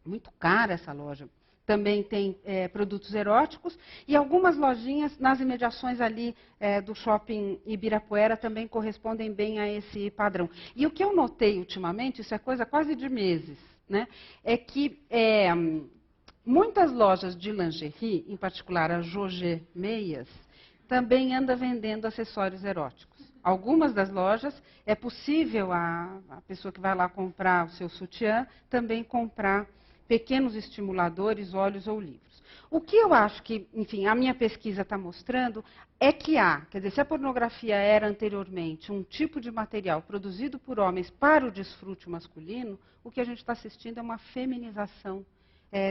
muito cara essa loja. Também tem produtos eróticos e algumas lojinhas nas imediações ali do shopping Ibirapuera também correspondem bem a esse padrão. E o que eu notei ultimamente, isso é coisa quase de meses, né, é que muitas lojas de lingerie, em particular a Jogé Meias, também anda vendendo acessórios eróticos. Algumas das lojas é possível a pessoa que vai lá comprar o seu sutiã também comprar pequenos estimuladores, óleos ou livros. O que eu acho que, enfim, a minha pesquisa está mostrando é que quer dizer, se a pornografia era anteriormente um tipo de material produzido por homens para o desfrute masculino, o que a gente está assistindo é uma feminização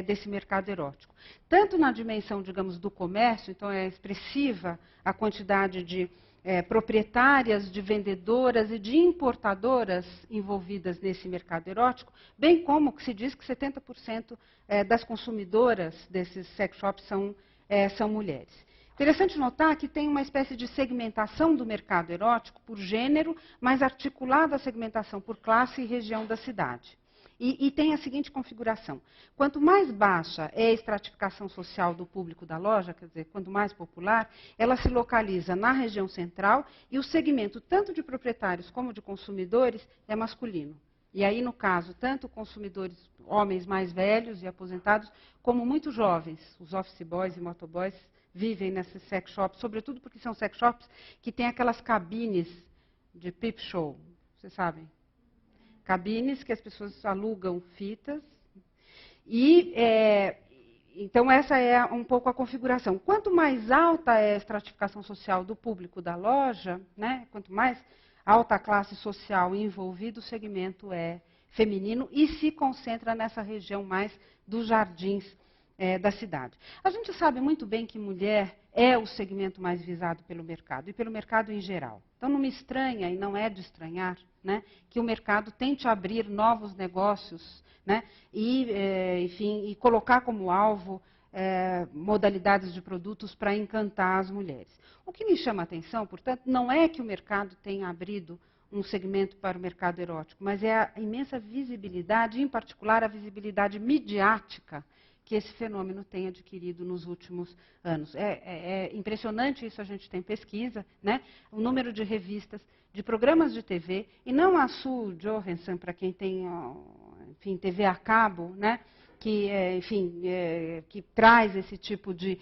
desse mercado erótico. Tanto na dimensão, digamos, do comércio, então é expressiva a quantidade de proprietárias, de vendedoras e de importadoras envolvidas nesse mercado erótico, bem como que se diz que 70% das consumidoras desses sex shops são mulheres. Interessante notar que tem uma espécie de segmentação do mercado erótico por gênero, mas articulada a segmentação por classe e região da cidade. E tem a seguinte configuração. Quanto mais baixa é a estratificação social do público da loja, quer dizer, quanto mais popular, ela se localiza na região central e o segmento tanto de proprietários como de consumidores é masculino. E aí, no caso, tanto consumidores, homens mais velhos e aposentados, como muito jovens, os office boys e motoboys, vivem nesses sex shops, sobretudo porque são sex shops que têm aquelas cabines de peep show, vocês sabem? Cabines que as pessoas alugam fitas. E, então, essa é um pouco a configuração. Quanto mais alta é a estratificação social do público da loja, né, quanto mais alta a classe social envolvida, o segmento é feminino e se concentra nessa região mais dos jardins da cidade. A gente sabe muito bem que mulher é o segmento mais visado pelo mercado, e pelo mercado em geral. Então, não me estranha, e não é de estranhar, né, que o mercado tente abrir novos negócios, né, enfim, e colocar como alvo modalidades de produtos para encantar as mulheres. O que me chama a atenção, portanto, não é que o mercado tenha abrido um segmento para o mercado erótico, mas é a imensa visibilidade, em particular a visibilidade midiática, que esse fenômeno tem adquirido nos últimos anos. É impressionante isso, a gente tem pesquisa, né? O número de revistas, de programas de TV, e não a Sue Johansson, para quem tem, enfim, TV a cabo, né? Que, enfim, que traz esse tipo de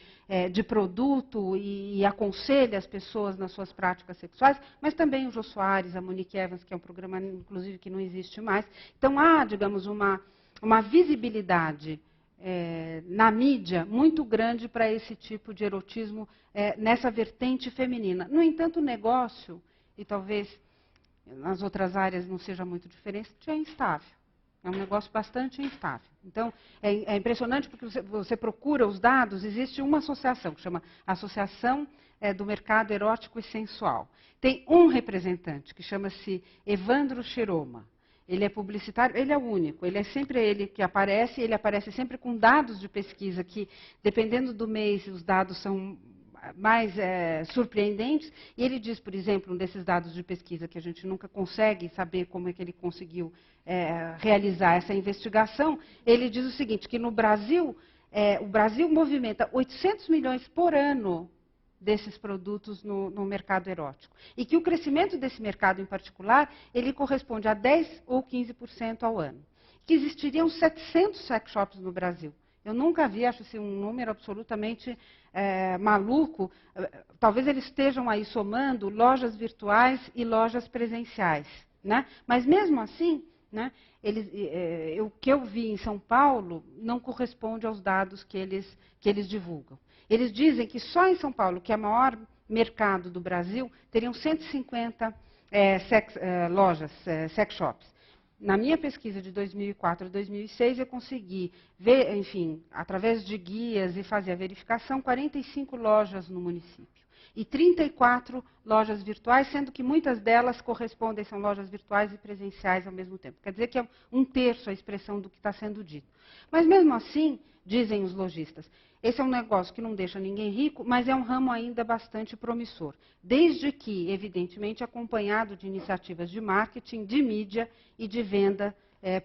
produto e aconselha as pessoas nas suas práticas sexuais, mas também o Jô Soares, a Monique Evans, que é um programa, inclusive, que não existe mais. Então, há, digamos, uma visibilidade na mídia muito grande para esse tipo de erotismo nessa vertente feminina. No entanto, o negócio, e talvez nas outras áreas não seja muito diferente, é instável. É um negócio bastante instável. Então, é impressionante porque você procura os dados, existe uma associação, que chama Associação do Mercado Erótico e Sensual. Tem um representante, que chama-se Evandro Xeroma. Ele é publicitário, ele é o único, ele é sempre ele que aparece, ele aparece sempre com dados de pesquisa que, dependendo do mês, os dados são mais surpreendentes. E ele diz, por exemplo, um desses dados de pesquisa que a gente nunca consegue saber como é que ele conseguiu realizar essa investigação, ele diz o seguinte, que no Brasil, o Brasil movimenta 800 milhões por ano desses produtos no mercado erótico. E que o crescimento desse mercado em particular, ele corresponde a 10 ou 15% ao ano. Que existiriam 700 sex shops no Brasil. Eu nunca vi, acho assim, um número absolutamente maluco. Talvez eles estejam aí somando lojas virtuais e lojas presenciais, né? Mas mesmo assim, né, o que eu vi em São Paulo não corresponde aos dados que eles divulgam. Eles dizem que só em São Paulo, que é o maior mercado do Brasil, teriam 150 lojas, sex shops. Na minha pesquisa de 2004 a 2006, eu consegui ver, enfim, através de guias e fazer a verificação, 45 lojas no município. E 34 lojas virtuais, sendo que muitas delas correspondem, são lojas virtuais e presenciais ao mesmo tempo. Quer dizer que é um terço a expressão do que está sendo dito. Mas mesmo assim, dizem os lojistas, esse é um negócio que não deixa ninguém rico, mas é um ramo ainda bastante promissor. Desde que, evidentemente, acompanhado de iniciativas de marketing, de mídia e de venda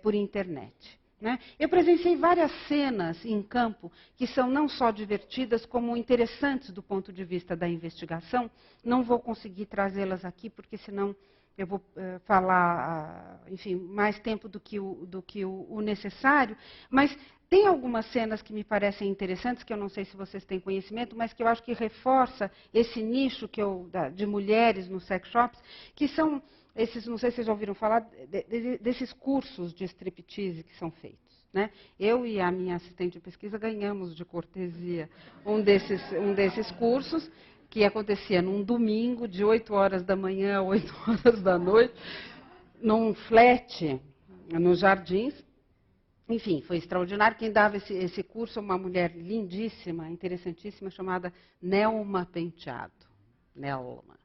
por internet. Né? Eu presenciei várias cenas em campo que são não só divertidas, como interessantes do ponto de vista da investigação. Não vou conseguir trazê-las aqui, porque senão eu vou falar, enfim, mais tempo do que o necessário, mas tem algumas cenas que me parecem interessantes, que eu não sei se vocês têm conhecimento, mas que eu acho que reforça esse nicho de mulheres nos sex shops, que são esses, não sei se vocês já ouviram falar, desses cursos de striptease que são feitos. Né? Eu e a minha assistente de pesquisa ganhamos de cortesia um desses cursos, que acontecia num domingo, de 8 horas da manhã a 8 horas da noite, num flat, nos Jardins. Enfim, foi extraordinário. Quem dava esse curso é uma mulher lindíssima, interessantíssima, chamada Nelma Penteado. Nelma.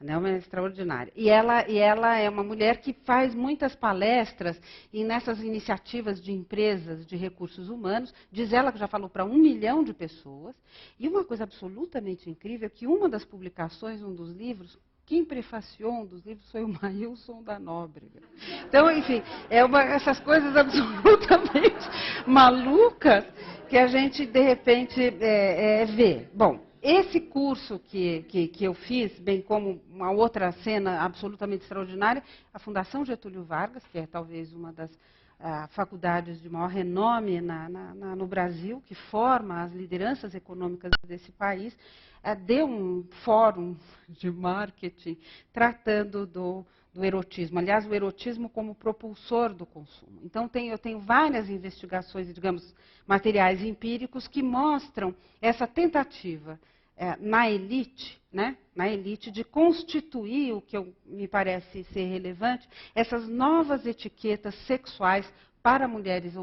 A Nelma é extraordinária. E ela é uma mulher que faz muitas palestras e nessas iniciativas de empresas de recursos humanos. Diz ela que já falou para 1 milhão de pessoas. E uma coisa absolutamente incrível é que uma das publicações, um dos livros, quem prefaciou um dos livros foi o Maílson da Nóbrega. Então, enfim, essas coisas absolutamente malucas que a gente, de repente, vê. Bom, esse curso que eu fiz, bem como uma outra cena absolutamente extraordinária, a Fundação Getúlio Vargas, que é talvez uma das faculdades de maior renome no Brasil, que forma as lideranças econômicas desse país, deu um fórum de marketing tratando do erotismo. Aliás, o erotismo como propulsor do consumo. Então, eu tenho várias investigações, digamos, materiais empíricos que mostram essa tentativa na elite, né, de constituir o que me parece ser relevante, essas novas etiquetas sexuais para mulheres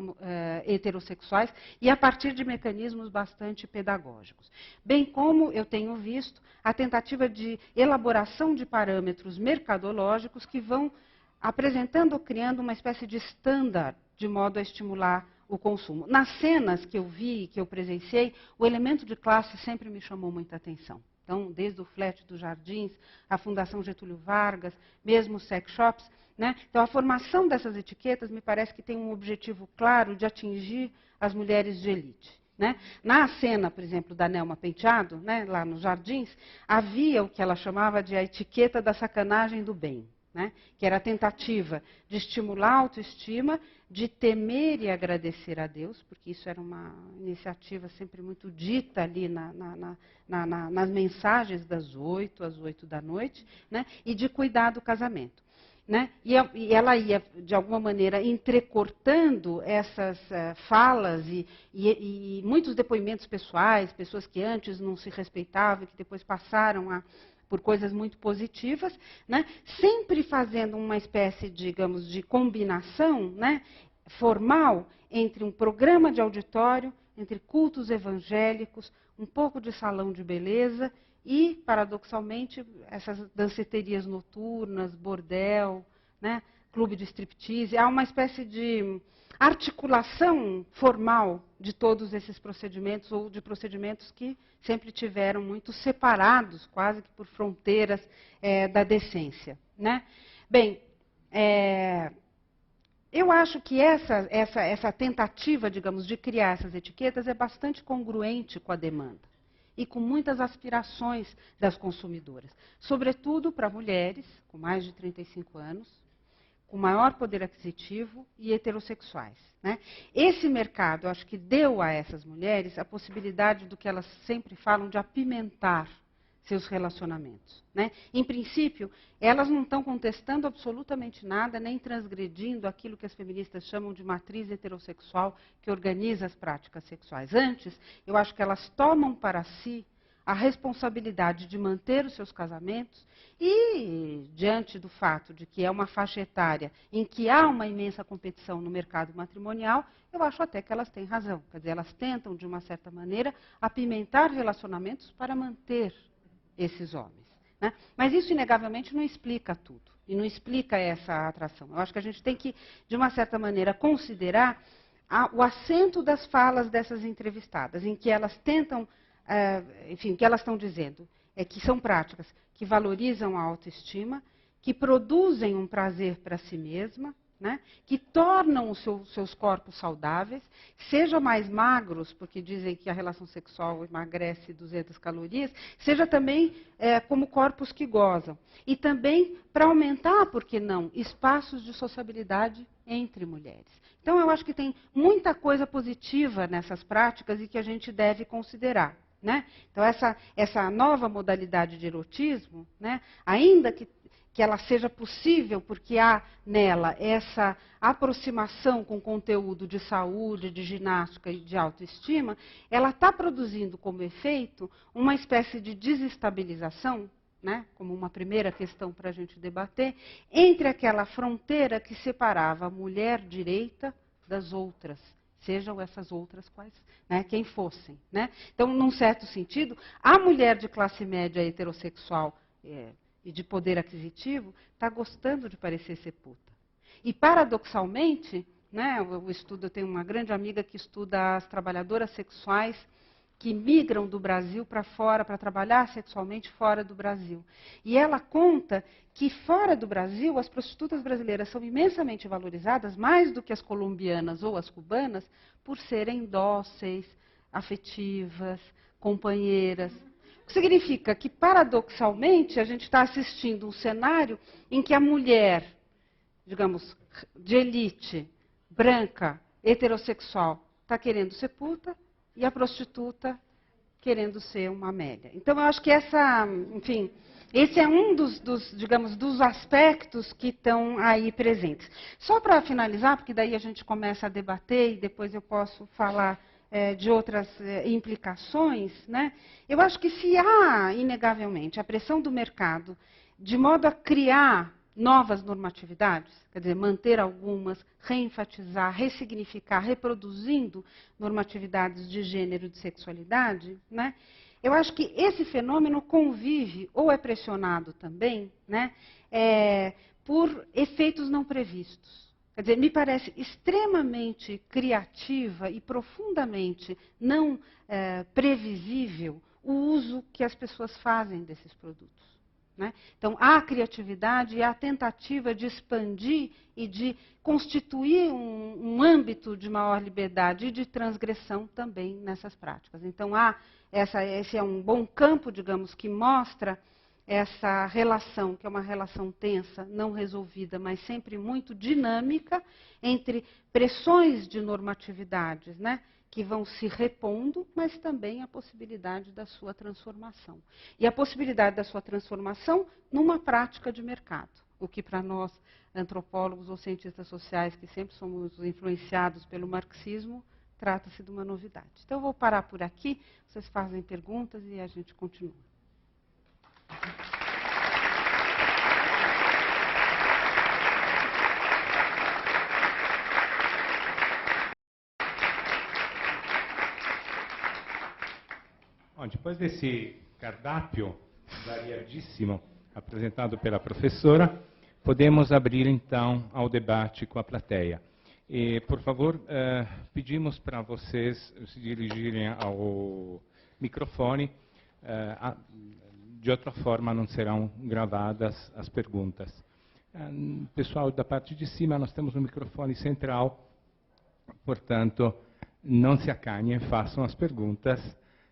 heterossexuais e a partir de mecanismos bastante pedagógicos. Bem como eu tenho visto a tentativa de elaboração de parâmetros mercadológicos que vão apresentando ou criando uma espécie de estándar de modo a estimular o consumo. Nas cenas que eu vi, que eu presenciei, o elemento de classe sempre me chamou muita atenção. Então, desde o flat dos Jardins, a Fundação Getúlio Vargas, mesmo os sex shops, né? Então, a formação dessas etiquetas me parece que tem um objetivo claro de atingir as mulheres de elite. Né? Na cena, por exemplo, da Nelma Penteado, né, lá nos Jardins, havia o que ela chamava de a etiqueta da sacanagem do bem. Né? Que era a tentativa de estimular a autoestima, de temer e agradecer a Deus, porque isso era uma iniciativa sempre muito dita ali nas mensagens das 8 às 8 da noite, né? E de cuidar do casamento. Né? E ela ia, de alguma maneira, entrecortando essas falas e muitos depoimentos pessoais, pessoas que antes não se respeitavam e que depois passaram por coisas muito positivas, né? Sempre fazendo uma espécie, digamos, de combinação, né, formal entre um programa de auditório, entre cultos evangélicos, um pouco de salão de beleza e, paradoxalmente, essas danceterias noturnas, bordel, né, clube de striptease. Há uma espécie de articulação formal de todos esses procedimentos, ou de procedimentos que sempre tiveram muito separados, quase que por fronteiras da decência. Né? Bem, eu acho que essa tentativa, digamos, de criar essas etiquetas é bastante congruente com a demanda e com muitas aspirações das consumidoras, sobretudo para mulheres com mais de 35 anos, com maior poder aquisitivo e heterossexuais. Né? Esse mercado, eu acho que deu a essas mulheres a possibilidade do que elas sempre falam de apimentar seus relacionamentos. Né? Em princípio, elas não estão contestando absolutamente nada, nem transgredindo aquilo que as feministas chamam de matriz heterossexual que organiza as práticas sexuais. Antes, eu acho que elas tomam para si a responsabilidade de manter os seus casamentos e, diante do fato de que é uma faixa etária em que há uma imensa competição no mercado matrimonial, eu acho até que elas têm razão. Quer dizer, elas tentam, de uma certa maneira, apimentar relacionamentos para manter esses homens. Né? Mas isso, inegavelmente, não explica tudo. E não explica essa atração. Eu acho que a gente tem que, de uma certa maneira, considerar o acento das falas dessas entrevistadas, em que elas tentam, enfim, o que elas estão dizendo é que são práticas que valorizam a autoestima, que produzem um prazer para si mesma, né, que tornam os seus corpos saudáveis, seja mais magros, porque dizem que a relação sexual emagrece 200 calorias, seja também como corpos que gozam. E também para aumentar, por que não, espaços de sociabilidade entre mulheres. Então, eu acho que tem muita coisa positiva nessas práticas e que a gente deve considerar. Né? Então, essa nova modalidade de erotismo, né, ainda que ela seja possível, porque há nela essa aproximação com conteúdo de saúde, de ginástica e de autoestima, ela está produzindo como efeito uma espécie de desestabilização, né, como uma primeira questão para a gente debater, entre aquela fronteira que separava a mulher direita das outras, sejam essas outras quais, né, quem fossem. Né? Então, num certo sentido, a mulher de classe média heterossexual e de poder aquisitivo está gostando de parecer ser puta. E, paradoxalmente, né, eu tenho uma grande amiga que estuda as trabalhadoras sexuais que migram do Brasil para fora, para trabalhar sexualmente fora do Brasil. E ela conta que fora do Brasil, as prostitutas brasileiras são imensamente valorizadas, mais do que as colombianas ou as cubanas, por serem dóceis, afetivas, companheiras. O que significa que, paradoxalmente, a gente está assistindo um cenário em que a mulher, digamos, de elite, branca, heterossexual, está querendo ser puta, e a prostituta querendo ser uma Amélia. Então, eu acho que enfim, esse é um digamos, dos aspectos que estão aí presentes. Só para finalizar, porque daí a gente começa a debater e depois eu posso falar de outras implicações, né? Eu acho que se há, inegavelmente, a pressão do mercado de modo a criar novas normatividades, quer dizer, manter algumas, reenfatizar, ressignificar, reproduzindo normatividades de gênero e de sexualidade, né? Eu acho que esse fenômeno convive, ou é pressionado também, né, por efeitos não previstos. Quer dizer, me parece extremamente criativa e profundamente não previsível o uso que as pessoas fazem desses produtos. Né? Então, há a criatividade e a tentativa de expandir e de constituir um âmbito de maior liberdade e de transgressão também nessas práticas. Então, esse é um bom campo, digamos, que mostra essa relação, que é uma relação tensa, não resolvida, mas sempre muito dinâmica, entre pressões de normatividades, né, que vão se repondo, mas também a possibilidade da sua transformação. E a possibilidade da sua transformação numa prática de mercado, o que para nós, antropólogos ou cientistas sociais, que sempre somos influenciados pelo marxismo, trata-se de uma novidade. Então, eu vou parar por aqui, vocês fazem perguntas e a gente continua. Bom, depois desse cardápio variadíssimo apresentado pela professora, podemos abrir então ao debate com a plateia. E, por favor, pedimos para vocês se dirigirem ao microfone, de outra forma não serão gravadas as perguntas. Pessoal, da parte de cima nós temos um microfone central, portanto, não se acanhem, façam as perguntas.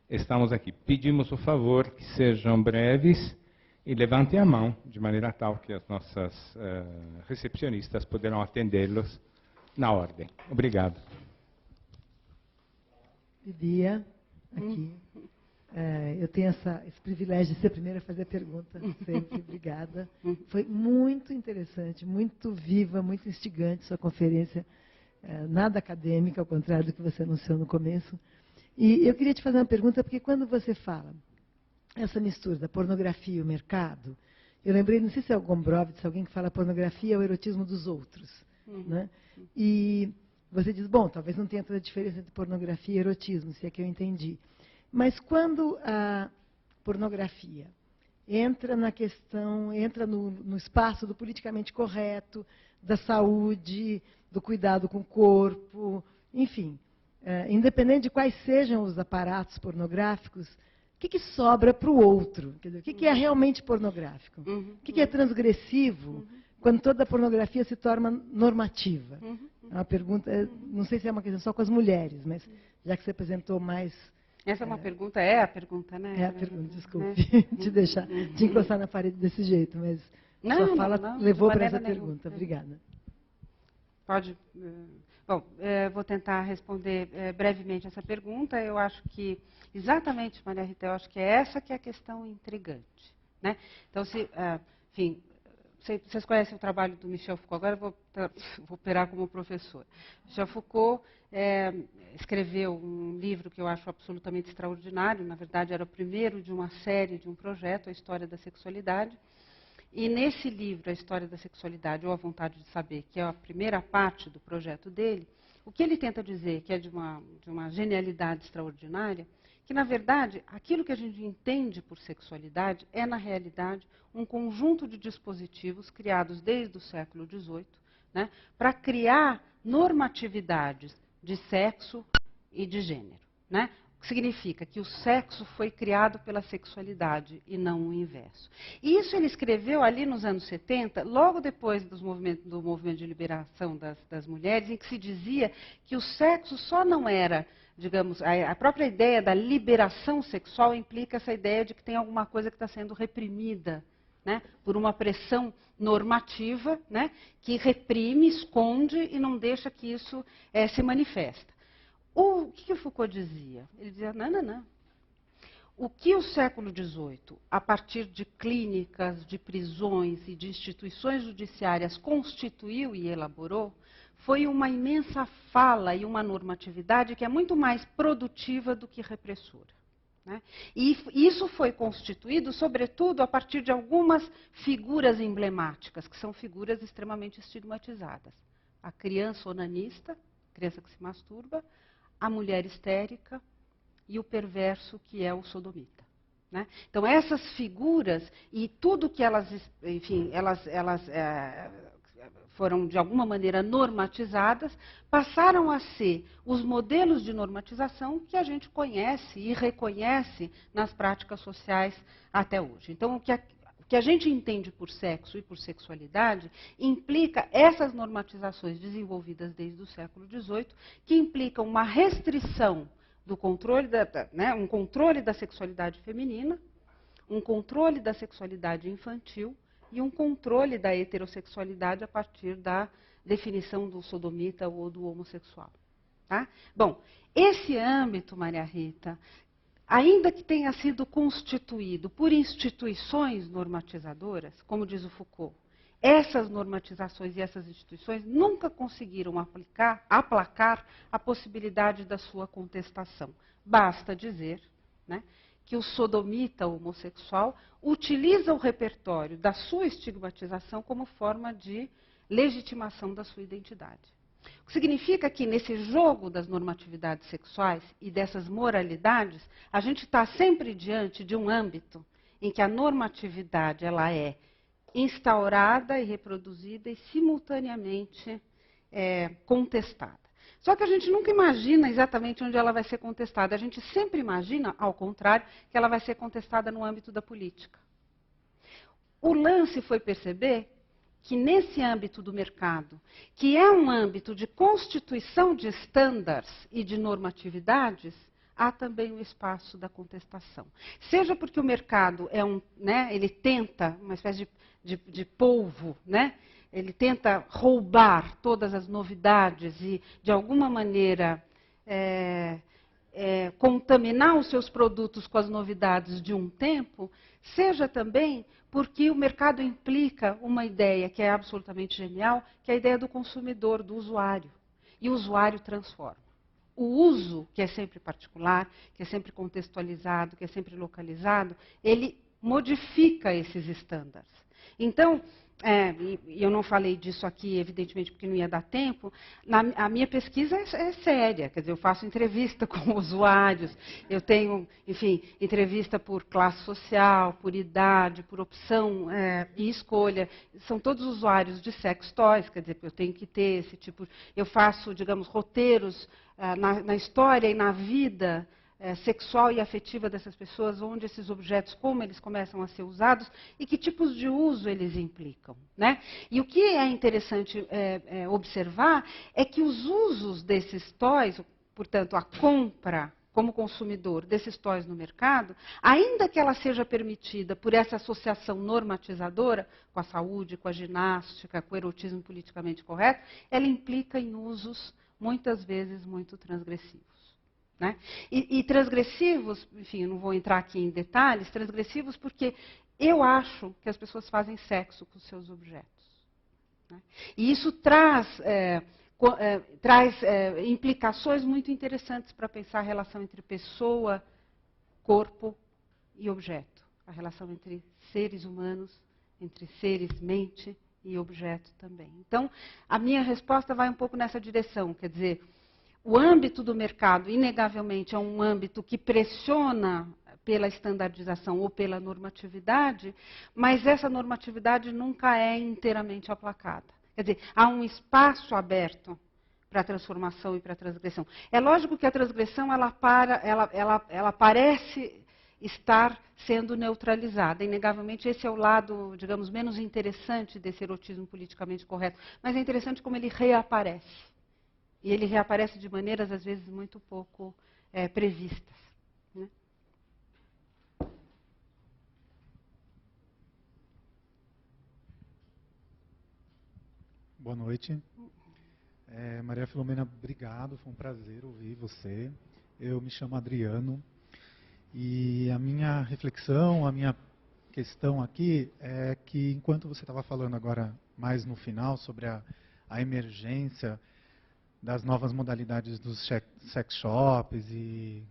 Estamos aqui. Pedimos o favor que sejam breves e levantem a mão, de maneira tal que as nossas recepcionistas poderão atendê-los na ordem. Obrigado. Bia, aqui. Eu tenho esse privilégio de ser a primeira a fazer a pergunta, sempre. Obrigada. Foi muito interessante, muito viva, muito instigante sua conferência, nada acadêmica, ao contrário do que você anunciou no começo. E eu queria te fazer uma pergunta, porque quando você fala essa mistura da pornografia e o mercado, eu lembrei, não sei se é o Gombrowicz, alguém que fala pornografia é o erotismo dos outros. Né? E você diz, bom, talvez não tenha tanta diferença entre pornografia e erotismo, se é que eu entendi. Mas quando a pornografia entra na questão, entra no espaço do politicamente correto, da saúde, do cuidado com o corpo, enfim, independente de quais sejam os aparatos pornográficos, o que sobra para o outro? Quer dizer, o que é realmente pornográfico? O que é transgressivo quando toda a pornografia se torna normativa? É uma pergunta, não sei se é uma questão só com as mulheres, mas já que você apresentou mais... Essa é uma pergunta, a pergunta, né? É a pergunta, desculpe, te encostar na parede desse jeito, mas sua fala levou para essa pergunta. Obrigada. Pode... Bom, vou tentar responder brevemente essa pergunta. Eu acho que, exatamente, Maria Rita, eu acho que é essa que é a questão intrigante. Né? Então, enfim, vocês conhecem o trabalho do Michel Foucault, agora eu vou operar como professor. Michel Foucault escreveu um livro que eu acho absolutamente extraordinário, na verdade era o primeiro de uma série, de um projeto, A História da Sexualidade. E nesse livro, A História da Sexualidade, ou A Vontade de Saber, que é a primeira parte do projeto dele, o que ele tenta dizer, que é de uma genialidade extraordinária, que, na verdade, aquilo que a gente entende por sexualidade é, na realidade, um conjunto de dispositivos criados desde o século XVIII, né, para criar normatividades de sexo e de gênero. Né? O que significa que o sexo foi criado pela sexualidade e não o inverso. E isso ele escreveu ali nos anos 70, logo depois do movimento de liberação das mulheres, em que se dizia que o sexo só não era, digamos, a própria ideia da liberação sexual implica essa ideia de que tem alguma coisa que está sendo reprimida, né, por uma pressão normativa, né, que reprime, esconde e não deixa que isso se manifesta. O que o Foucault dizia? Ele dizia, não. O que o século XVIII, a partir de clínicas, de prisões e de instituições judiciárias constituiu e elaborou, foi uma imensa fala e uma normatividade que é muito mais produtiva do que repressora. Né? E isso foi constituído, sobretudo, a partir de algumas figuras emblemáticas, que são figuras extremamente estigmatizadas. A criança onanista, criança que se masturba, a mulher histérica e o perverso, que é o sodomita. Né? Então, essas figuras e tudo que elas, enfim, elas foram, de alguma maneira, normatizadas, passaram a ser os modelos de normatização que a gente conhece e reconhece nas práticas sociais até hoje. Então, o que a gente entende por sexo e por sexualidade implica essas normatizações desenvolvidas desde o século XVIII, que implicam uma restrição do controle, um controle da sexualidade feminina, um controle da sexualidade infantil e um controle da heterossexualidade a partir da definição do sodomita ou do homossexual. Tá? Bom, esse âmbito, Maria Rita, ainda que tenha sido constituído por instituições normatizadoras, como diz o Foucault, essas normatizações e essas instituições nunca conseguiram aplacar a possibilidade da sua contestação. Basta dizer, né, que o sodomita homossexual utiliza o repertório da sua estigmatização como forma de legitimação da sua identidade. O que significa que, nesse jogo das normatividades sexuais e dessas moralidades, a gente está sempre diante de um âmbito em que a normatividade ela é instaurada e reproduzida e, simultaneamente, contestada. Só que a gente nunca imagina exatamente onde ela vai ser contestada. A gente sempre imagina, ao contrário, que ela vai ser contestada no âmbito da política. O lance foi perceber que nesse âmbito do mercado, que é um âmbito de constituição de estándares e de normatividades, há também o espaço da contestação. Seja porque o mercado é ele tenta, uma espécie de polvo, né? Ele tenta roubar todas as novidades e, de alguma maneira, contaminar os seus produtos com as novidades de um tempo, seja também porque o mercado implica uma ideia que é absolutamente genial, que é a ideia do consumidor, do usuário. E o usuário transforma. O uso, que é sempre particular, que é sempre contextualizado, que é sempre localizado, ele modifica esses estándares. Então, e eu não falei disso aqui, evidentemente, porque não ia dar tempo, a minha pesquisa é séria, quer dizer, eu faço entrevista com usuários, eu tenho, enfim, entrevista por classe social, por idade, por opção e escolha. São todos usuários de sex toys, quer dizer, eu tenho que ter esse tipo... Eu faço, digamos, roteiros na história e na vida sexual e afetiva dessas pessoas, onde esses objetos, como eles começam a ser usados e que tipos de uso eles implicam, né? E o que é interessante observar é que os usos desses toys, portanto, a compra como consumidor desses toys no mercado, ainda que ela seja permitida por essa associação normatizadora com a saúde, com a ginástica, com o erotismo politicamente correto, ela implica em usos, muitas vezes, muito transgressivos. Né? E transgressivos, enfim, eu não vou entrar aqui em detalhes, transgressivos porque eu acho que as pessoas fazem sexo com os seus objetos. Né? E isso traz implicações muito interessantes para pensar a relação entre pessoa, corpo e objeto. A relação entre seres humanos, entre seres, mente e objeto também. Então, a minha resposta vai um pouco nessa direção, quer dizer... O âmbito do mercado, inegavelmente, é um âmbito que pressiona pela estandardização ou pela normatividade, mas essa normatividade nunca é inteiramente aplacada. Quer dizer, há um espaço aberto para a transformação e para a transgressão. É lógico que a transgressão ela parece estar sendo neutralizada. Inegavelmente, esse é o lado, digamos, menos interessante desse erotismo politicamente correto. Mas é interessante como ele reaparece. E ele reaparece de maneiras, às vezes, muito pouco previstas. Né? Boa noite. Maria Filomena, obrigado. Foi um prazer ouvir você. Eu me chamo Adriano. E a minha reflexão, a minha questão aqui é que, enquanto você estava falando agora, mais no final, sobre a emergência das novas modalidades dos sex shops e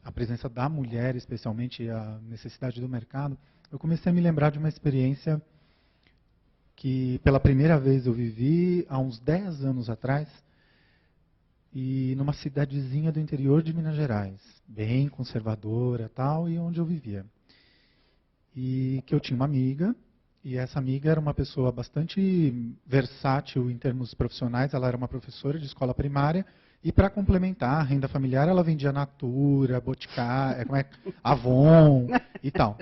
a presença da mulher, especialmente a necessidade do mercado, eu comecei a me lembrar de uma experiência que pela primeira vez eu vivi há uns 10 anos atrás, e numa cidadezinha do interior de Minas Gerais, bem conservadora tal, e onde eu vivia. E que eu tinha uma amiga, e essa amiga era uma pessoa bastante versátil em termos profissionais. Ela era uma professora de escola primária e, para complementar a renda familiar, ela vendia Natura, Boticário, Avon e tal.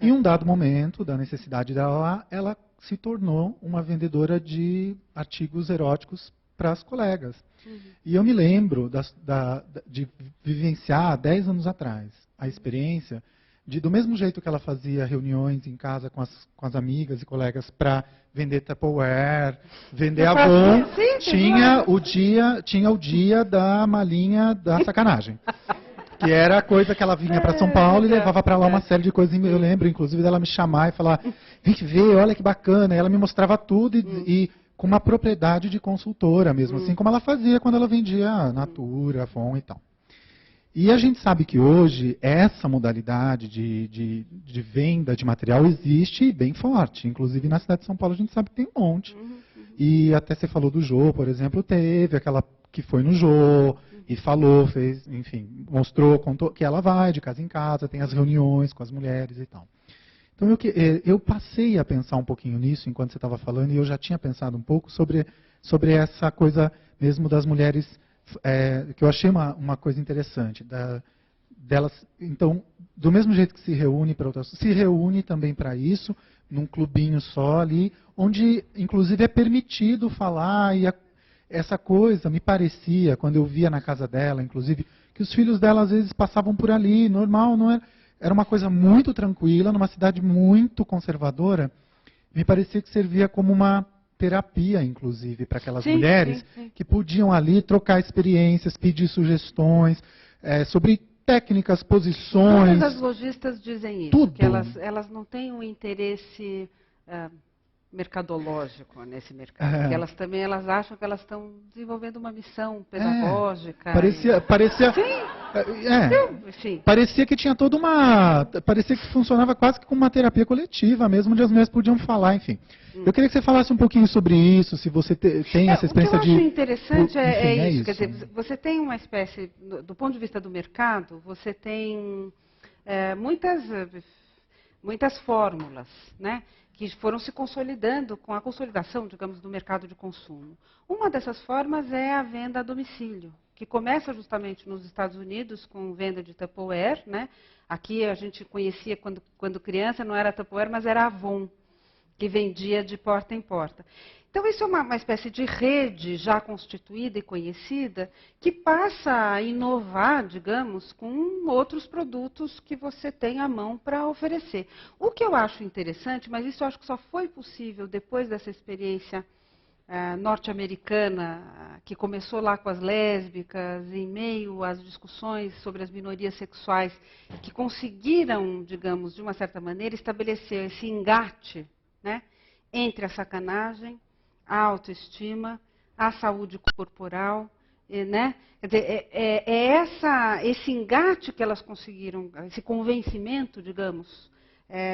Em um dado momento da necessidade dela lá, ela se tornou uma vendedora de artigos eróticos para as colegas. Uhum. E eu me lembro de vivenciar, 10 anos atrás, a experiência do mesmo jeito que ela fazia reuniões em casa com as amigas e colegas para vender Tupperware, vender Avon, tinha o dia da malinha da sacanagem. Que era a coisa que ela vinha para São Paulo e levava para lá uma série de coisas. Eu lembro, inclusive, dela me chamar e falar, vem ver, olha que bacana. E ela me mostrava tudo e com uma propriedade de consultora mesmo, assim como ela fazia quando ela vendia Natura, Avon e tal. E a gente sabe que hoje essa modalidade de venda de material existe bem forte. Inclusive na cidade de São Paulo a gente sabe que tem um monte. E até você falou do Jô, por exemplo, teve aquela que foi no Jô e falou, fez, enfim, mostrou, contou que ela vai de casa em casa, tem as reuniões com as mulheres e tal. Então eu passei a pensar um pouquinho nisso enquanto você estava falando, e eu já tinha pensado um pouco sobre essa coisa mesmo das mulheres, que eu achei uma coisa interessante, delas, então, do mesmo jeito que se reúne para outras, se reúne também para isso, num clubinho só ali, onde inclusive é permitido falar, e essa coisa me parecia, quando eu via na casa dela, inclusive, que os filhos dela às vezes passavam por ali, normal, não era, era uma coisa muito tranquila, numa cidade muito conservadora. Me parecia que servia como uma terapia, inclusive, para aquelas mulheres que podiam ali trocar experiências, pedir sugestões sobre técnicas, posições. Todas as lojistas dizem isso, tudo. que elas não têm um interesse mercadológico nesse mercado. Que elas acham que elas estão desenvolvendo uma missão pedagógica. Parecia Sim. Parecia que tinha toda uma... Parecia que funcionava quase que como uma terapia coletiva, mesmo onde as mulheres podiam falar, enfim. Eu queria que você falasse um pouquinho sobre isso, se você tem essa experiência de... O que eu acho interessante é isso. isso. Quer dizer, você tem uma espécie, do ponto de vista do mercado, você tem muitas fórmulas, né, que foram se consolidando com a consolidação, digamos, do mercado de consumo. Uma dessas formas é a venda a domicílio, que começa justamente nos Estados Unidos com venda de Tupperware, né? Aqui a gente conhecia quando criança, não era Tupperware, mas era Avon, que vendia de porta em porta. Então, isso é uma espécie de rede já constituída e conhecida, que passa a inovar, digamos, com outros produtos que você tem à mão para oferecer. O que eu acho interessante, mas isso eu acho que só foi possível depois dessa experiência norte-americana, que começou lá com as lésbicas, em meio às discussões sobre as minorias sexuais, que conseguiram, digamos, de uma certa maneira, estabelecer esse engate, né, entre a sacanagem, a autoestima, a saúde corporal, né? Quer dizer, esse engate que elas conseguiram, esse convencimento, digamos,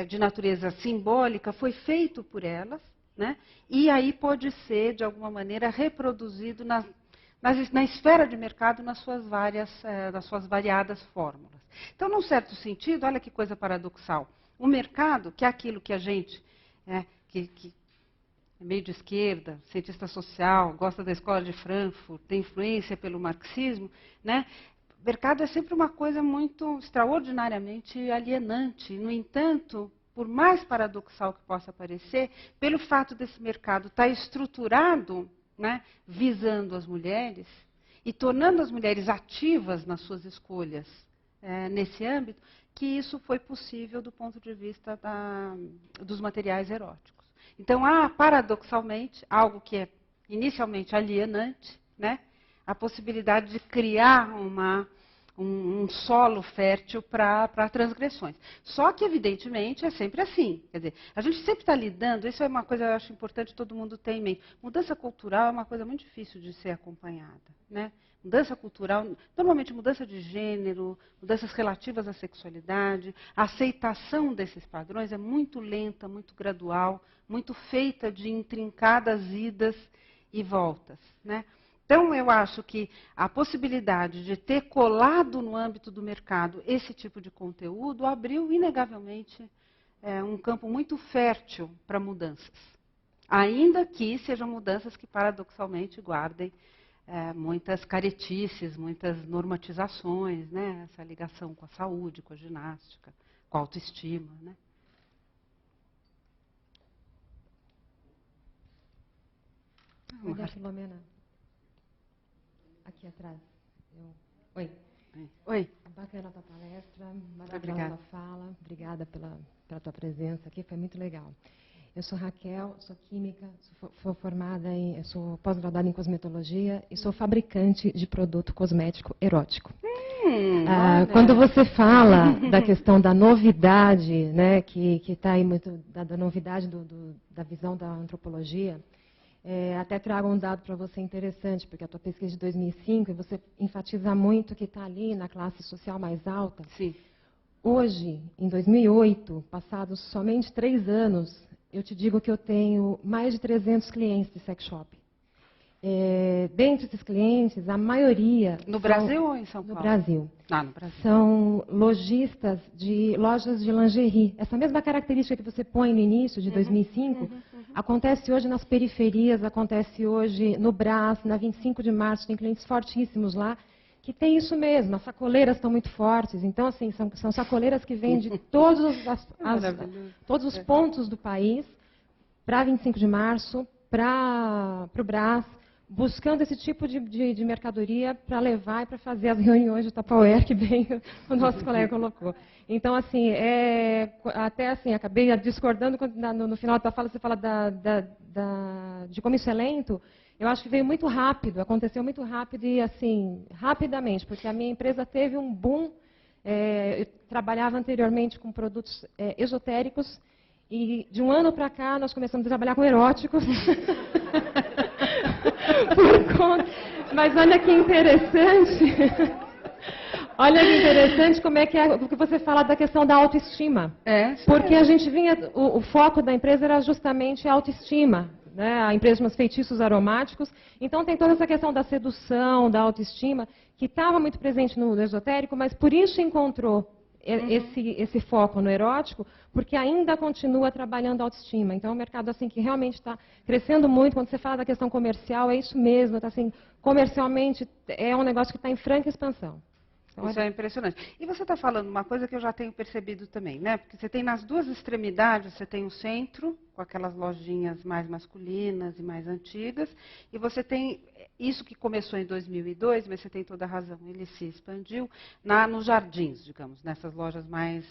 de natureza simbólica, foi feito por elas, né? E aí pode ser, de alguma maneira, reproduzido na esfera de mercado nas suas variadas fórmulas. Então, num certo sentido, olha que coisa paradoxal. O mercado, que é aquilo que a gente, que é meio de esquerda, cientista social, gosta da escola de Frankfurt, tem influência pelo marxismo, né? O mercado é sempre uma coisa muito extraordinariamente alienante. No entanto, por mais paradoxal que possa parecer, pelo fato desse mercado estar estruturado, né, visando as mulheres e tornando as mulheres ativas nas suas escolhas nesse âmbito, que isso foi possível do ponto de vista dos materiais eróticos. Então, há, paradoxalmente, algo que é inicialmente alienante, né, a possibilidade de criar um solo fértil para transgressões. Só que, evidentemente, é sempre assim. Quer dizer, a gente sempre está lidando, isso é uma coisa que eu acho importante todo mundo ter em mente. Mudança cultural é uma coisa muito difícil de ser acompanhada, né? Mudança cultural, normalmente mudança de gênero, mudanças relativas à sexualidade, a aceitação desses padrões é muito lenta, muito gradual, muito feita de intrincadas idas e voltas, né? Então, eu acho que a possibilidade de ter colado no âmbito do mercado esse tipo de conteúdo abriu, inegavelmente, um campo muito fértil para mudanças. Ainda que sejam mudanças que, paradoxalmente, guardem muitas caretices, muitas normatizações, né? Essa ligação com a saúde, com a ginástica, com a autoestima, né? Maria Filomena. Aqui atrás. Oi. Oi. Bacana a tua palestra, maravilhosa a tua fala. Obrigada pela tua presença aqui, foi muito legal. Eu sou Raquel, sou química, sou pós-graduada em cosmetologia e sou fabricante de produto cosmético erótico. Quando você fala da questão da novidade, né, que está aí muito da novidade da visão da antropologia, até trago um dado para você interessante, porque a tua pesquisa de 2005, você enfatiza muito que está ali na classe social mais alta. Sim. Hoje, em 2008, passados somente 3 anos, eu te digo que eu tenho mais de 300 clientes de sex shop. Dentre esses clientes, a maioria... No Brasil ou em São Paulo? No Brasil. No Brasil. São lojistas de lojas de lingerie. Essa mesma característica que você põe no início, de 2005, acontece hoje nas periferias, acontece hoje no Brás, na 25 de março, tem clientes fortíssimos lá, que tem isso mesmo, as sacoleiras estão muito fortes. Então, assim, são sacoleiras que vêm de todos os pontos do país para 25 de março, para o Brás, buscando esse tipo de mercadoria para levar e para fazer as reuniões de Tupperware que bem o nosso colega colocou. Então, assim, até assim, acabei discordando no final da tua fala, você fala de como isso é lento. Eu acho que veio muito rápido, aconteceu muito rápido e, assim, rapidamente, porque a minha empresa teve um boom. Eu trabalhava anteriormente com produtos esotéricos e, de um ano para cá, nós começamos a trabalhar com eróticos. Mas olha que interessante. Olha que interessante como é que o que você fala da questão da autoestima. Porque a gente vinha, o foco da empresa era justamente a autoestima, né? A empresa chama feitiços aromáticos. Então tem toda essa questão da sedução, da autoestima, que estava muito presente no esotérico, mas por isso encontrou esse foco no erótico, porque ainda continua trabalhando a autoestima. Então é um mercado assim que realmente está crescendo muito. Quando você fala da questão comercial, é isso mesmo. Tá, assim, comercialmente é um negócio que está em franca expansão. Então, isso é impressionante. E você está falando uma coisa que eu já tenho percebido também, né? Porque você tem nas duas extremidades, você tem o centro, com aquelas lojinhas mais masculinas e mais antigas, e você tem isso que começou em 2002, mas você tem toda a razão, ele se expandiu nos jardins, digamos, nessas lojas mais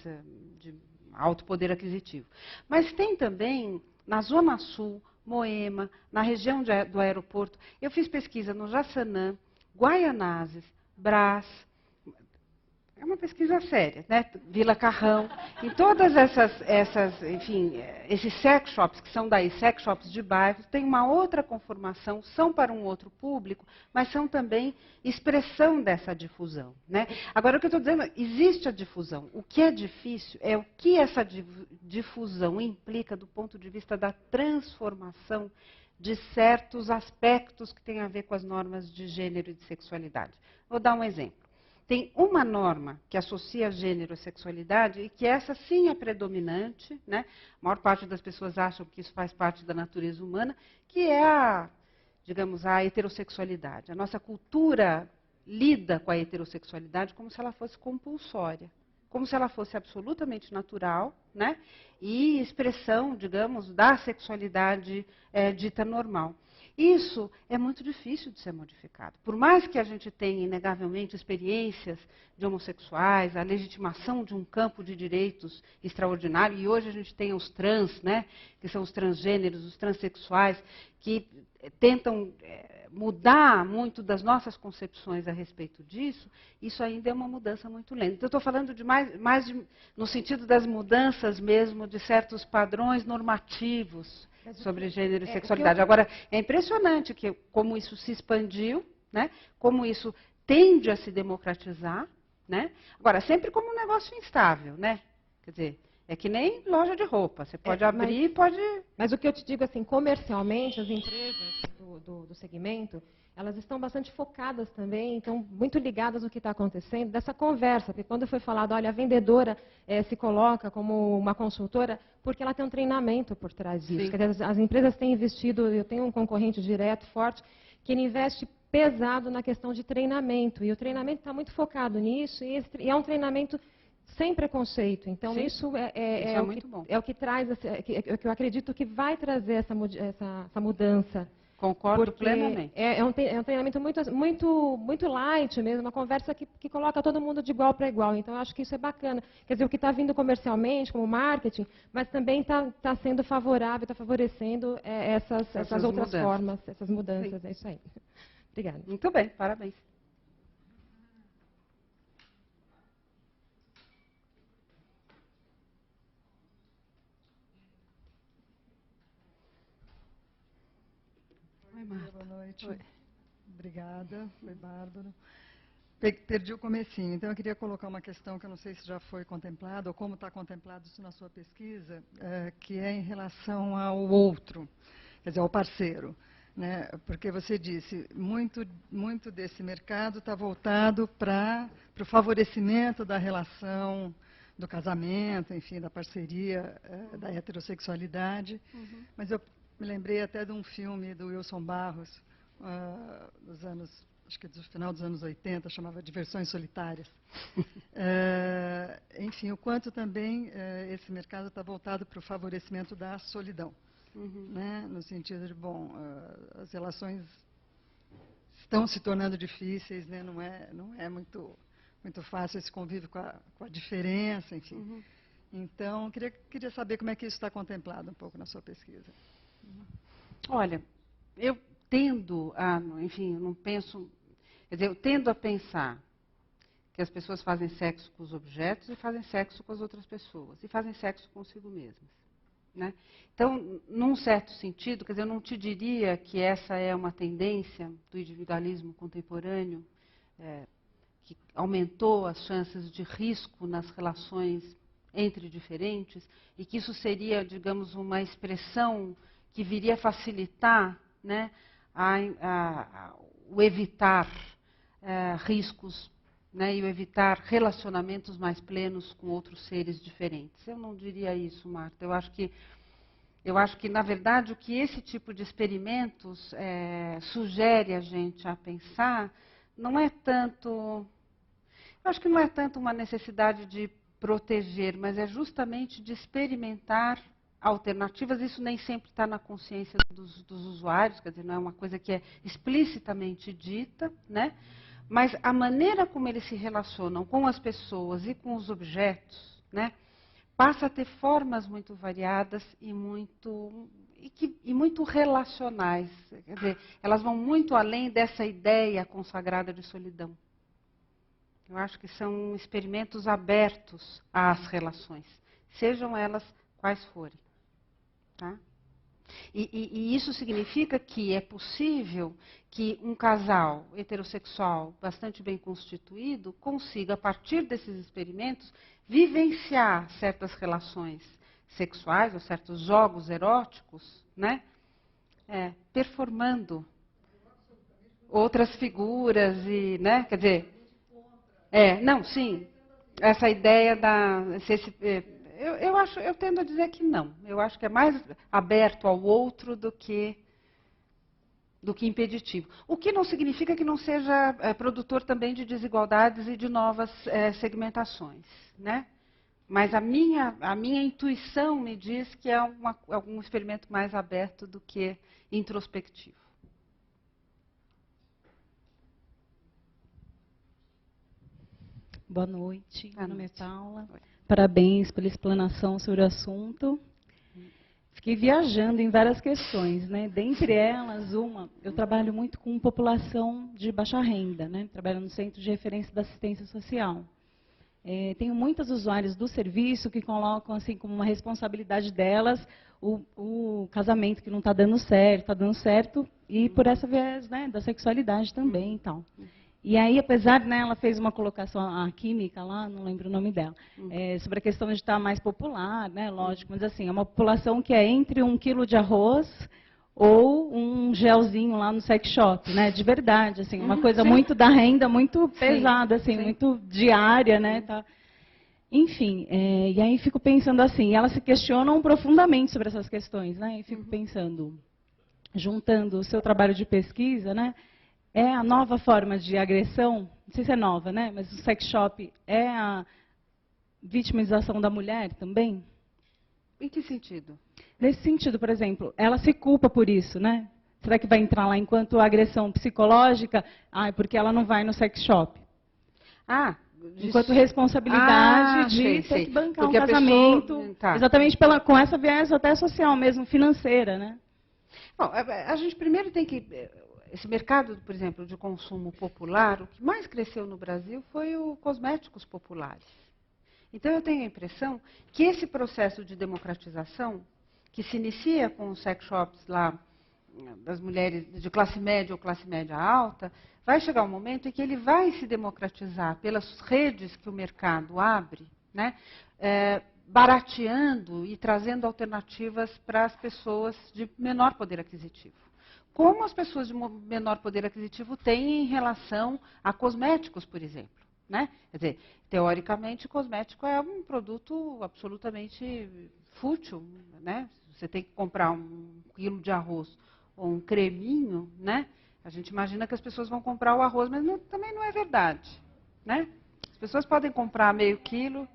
de alto poder aquisitivo. Mas tem também na Zona Sul, Moema, na região do aeroporto. Eu fiz pesquisa no Jaçanã, Guaianazes, Brás. É uma pesquisa séria, né? Vila Carrão. Em todas enfim, esses sex shops, que são daí sex shops de bairros, tem uma outra conformação, são para um outro público, mas são também expressão dessa difusão, né? Agora, o que eu estou dizendo, existe a difusão. O que é difícil é o que essa difusão implica do ponto de vista da transformação de certos aspectos que têm a ver com as normas de gênero e de sexualidade. Vou dar um exemplo. Tem uma norma que associa gênero à sexualidade e que essa sim é predominante, né? A maior parte das pessoas acham que isso faz parte da natureza humana, que é digamos, a heterossexualidade. A nossa cultura lida com a heterossexualidade como se ela fosse compulsória, como se ela fosse absolutamente natural, né? E expressão, digamos, da sexualidade dita normal. Isso é muito difícil de ser modificado. Por mais que a gente tenha, inegavelmente, experiências de homossexuais, a legitimação de um campo de direitos extraordinário, e hoje a gente tem os trans, né, que são os transgêneros, os transexuais, que tentam mudar muito das nossas concepções a respeito disso, isso ainda é uma mudança muito lenta. Então, eu estou falando de no sentido das mudanças mesmo, de certos padrões normativos sobre gênero e sexualidade. Agora, é impressionante como isso se expandiu, né? Como isso tende a se democratizar, né? Agora, sempre como um negócio instável, né? Quer dizer, é que nem loja de roupa, você pode abrir e pode... Mas o que eu te digo, assim, comercialmente, as empresas do segmento, elas estão bastante focadas também, então, muito ligadas ao que está acontecendo, dessa conversa, porque quando foi falado, olha, a vendedora se coloca como uma consultora, porque ela tem um treinamento por trás disso. Quer dizer, as empresas têm investido, eu tenho um concorrente direto, forte, que ele investe pesado na questão de treinamento, e o treinamento está muito focado nisso, e é um treinamento sem preconceito. Então, sim, isso é o que traz, que eu acredito que vai trazer essa mudança. Concordo plenamente. É um treinamento muito light mesmo, uma conversa que coloca todo mundo de igual para igual. Então, eu acho que isso é bacana. Quer dizer, o que está vindo comercialmente, como marketing, mas também está sendo favorável, está favorecendo essas outras formas, essas mudanças. Sim. É isso aí. Obrigada. Muito bem, parabéns. Oi, Marta. Boa noite. Oi. Obrigada, foi bárbaro. Perdi o comecinho, então eu queria colocar uma questão que eu não sei se já foi contemplada ou como está contemplado isso na sua pesquisa, que é em relação ao outro, quer dizer, ao parceiro. Né? Porque você disse, muito desse mercado está voltado para o favorecimento da relação, do casamento, enfim, da parceria, da heterossexualidade. Uhum. Mas eu me lembrei até de um filme do Wilson Barros, dos anos, acho que do final dos anos 80, chamava Diversões Solitárias. Enfim, o quanto também esse mercado está voltado para o favorecimento da solidão. Uhum. Né? No sentido de, bom, as relações estão se tornando difíceis, né? Não é muito fácil esse convívio com a diferença, enfim. Uhum. Então, queria saber como é que isso está contemplado um pouco na sua pesquisa. Olha, eu tendo a, enfim, eu não penso, quer dizer, eu tendo a pensar que as pessoas fazem sexo com os objetos e fazem sexo com as outras pessoas, e fazem sexo consigo mesmas, né? Então, num certo sentido, quer dizer, eu não te diria que essa é uma tendência do individualismo contemporâneo, que aumentou as chances de risco nas relações entre diferentes, e que isso seria, digamos, uma expressão que viria a facilitar, né, o evitar riscos, né, e o evitar relacionamentos mais plenos com outros seres diferentes. Eu não diria isso, Marta. Eu acho que, na verdade, o que esse tipo de experimentos sugere a gente a pensar não é tanto... Eu acho que não é tanto uma necessidade de proteger, mas é justamente de experimentar alternativas. Isso nem sempre está na consciência dos usuários, quer dizer, não é uma coisa que é explicitamente dita, né? Mas a maneira como eles se relacionam com as pessoas e com os objetos, né, passa a ter formas muito variadas e muito relacionais. Quer dizer, elas vão muito além dessa ideia consagrada de solidão. Eu acho que são experimentos abertos às relações, sejam elas quais forem. Tá? E isso significa que é possível que um casal heterossexual bastante bem constituído consiga, a partir desses experimentos, vivenciar certas relações sexuais ou certos jogos eróticos, né, performando outras figuras e, né, quer dizer, não, sim, essa ideia da eu tendo a dizer que não. Eu acho que é mais aberto ao outro do que impeditivo. O que não significa que não seja produtor também de desigualdades e de novas segmentações, né? Mas a minha intuição me diz que é um experimento mais aberto do que introspectivo. Boa noite, meu nome é Paula. Oi. Parabéns pela explanação sobre o assunto. Fiquei viajando em várias questões, né? Dentre elas, eu trabalho muito com população de baixa renda, né? Trabalho no Centro de Referência da Assistência Social. Tenho muitas usuárias do serviço que colocam assim como uma responsabilidade delas o casamento que não está dando certo, e por essa viés, né, da sexualidade também e tal. E aí, apesar, né, ela fez uma colocação, a química lá, não lembro o nome dela, sobre a questão de estar mais popular, né, lógico, mas assim, é uma população que é entre 1 quilo de arroz ou um gelzinho lá no sex shop, né, de verdade, assim, uma coisa muito da renda, muito pesada, assim, muito diária, né, tá. Enfim, e aí fico pensando assim, elas se questionam profundamente sobre essas questões, né, e fico pensando, juntando o seu trabalho de pesquisa, né, é a nova forma de agressão, não sei se é nova, né? Mas o sex shop é a vitimização da mulher também? Em que sentido? Nesse sentido, por exemplo, ela se culpa por isso, né? Será que vai entrar lá enquanto agressão psicológica? Porque ela não vai no sex shop. Enquanto responsabilidade de ter que bancar porque um casamento. Exatamente com essa viés até social mesmo, financeira, né? Bom, a gente primeiro tem que... Esse mercado, por exemplo, de consumo popular, o que mais cresceu no Brasil foi os cosméticos populares. Então, eu tenho a impressão que esse processo de democratização, que se inicia com os sex shops lá, das mulheres de classe média ou classe média alta, vai chegar um momento em que ele vai se democratizar pelas redes que o mercado abre, né, barateando e trazendo alternativas para as pessoas de menor poder aquisitivo. Como as pessoas de menor poder aquisitivo têm em relação a cosméticos, por exemplo, né? Quer dizer, teoricamente, cosmético é um produto absolutamente fútil, né? Você tem que comprar 1 quilo de arroz ou um creminho, né? A gente imagina que as pessoas vão comprar o arroz, mas também não é verdade, né? As pessoas podem comprar meio quilo.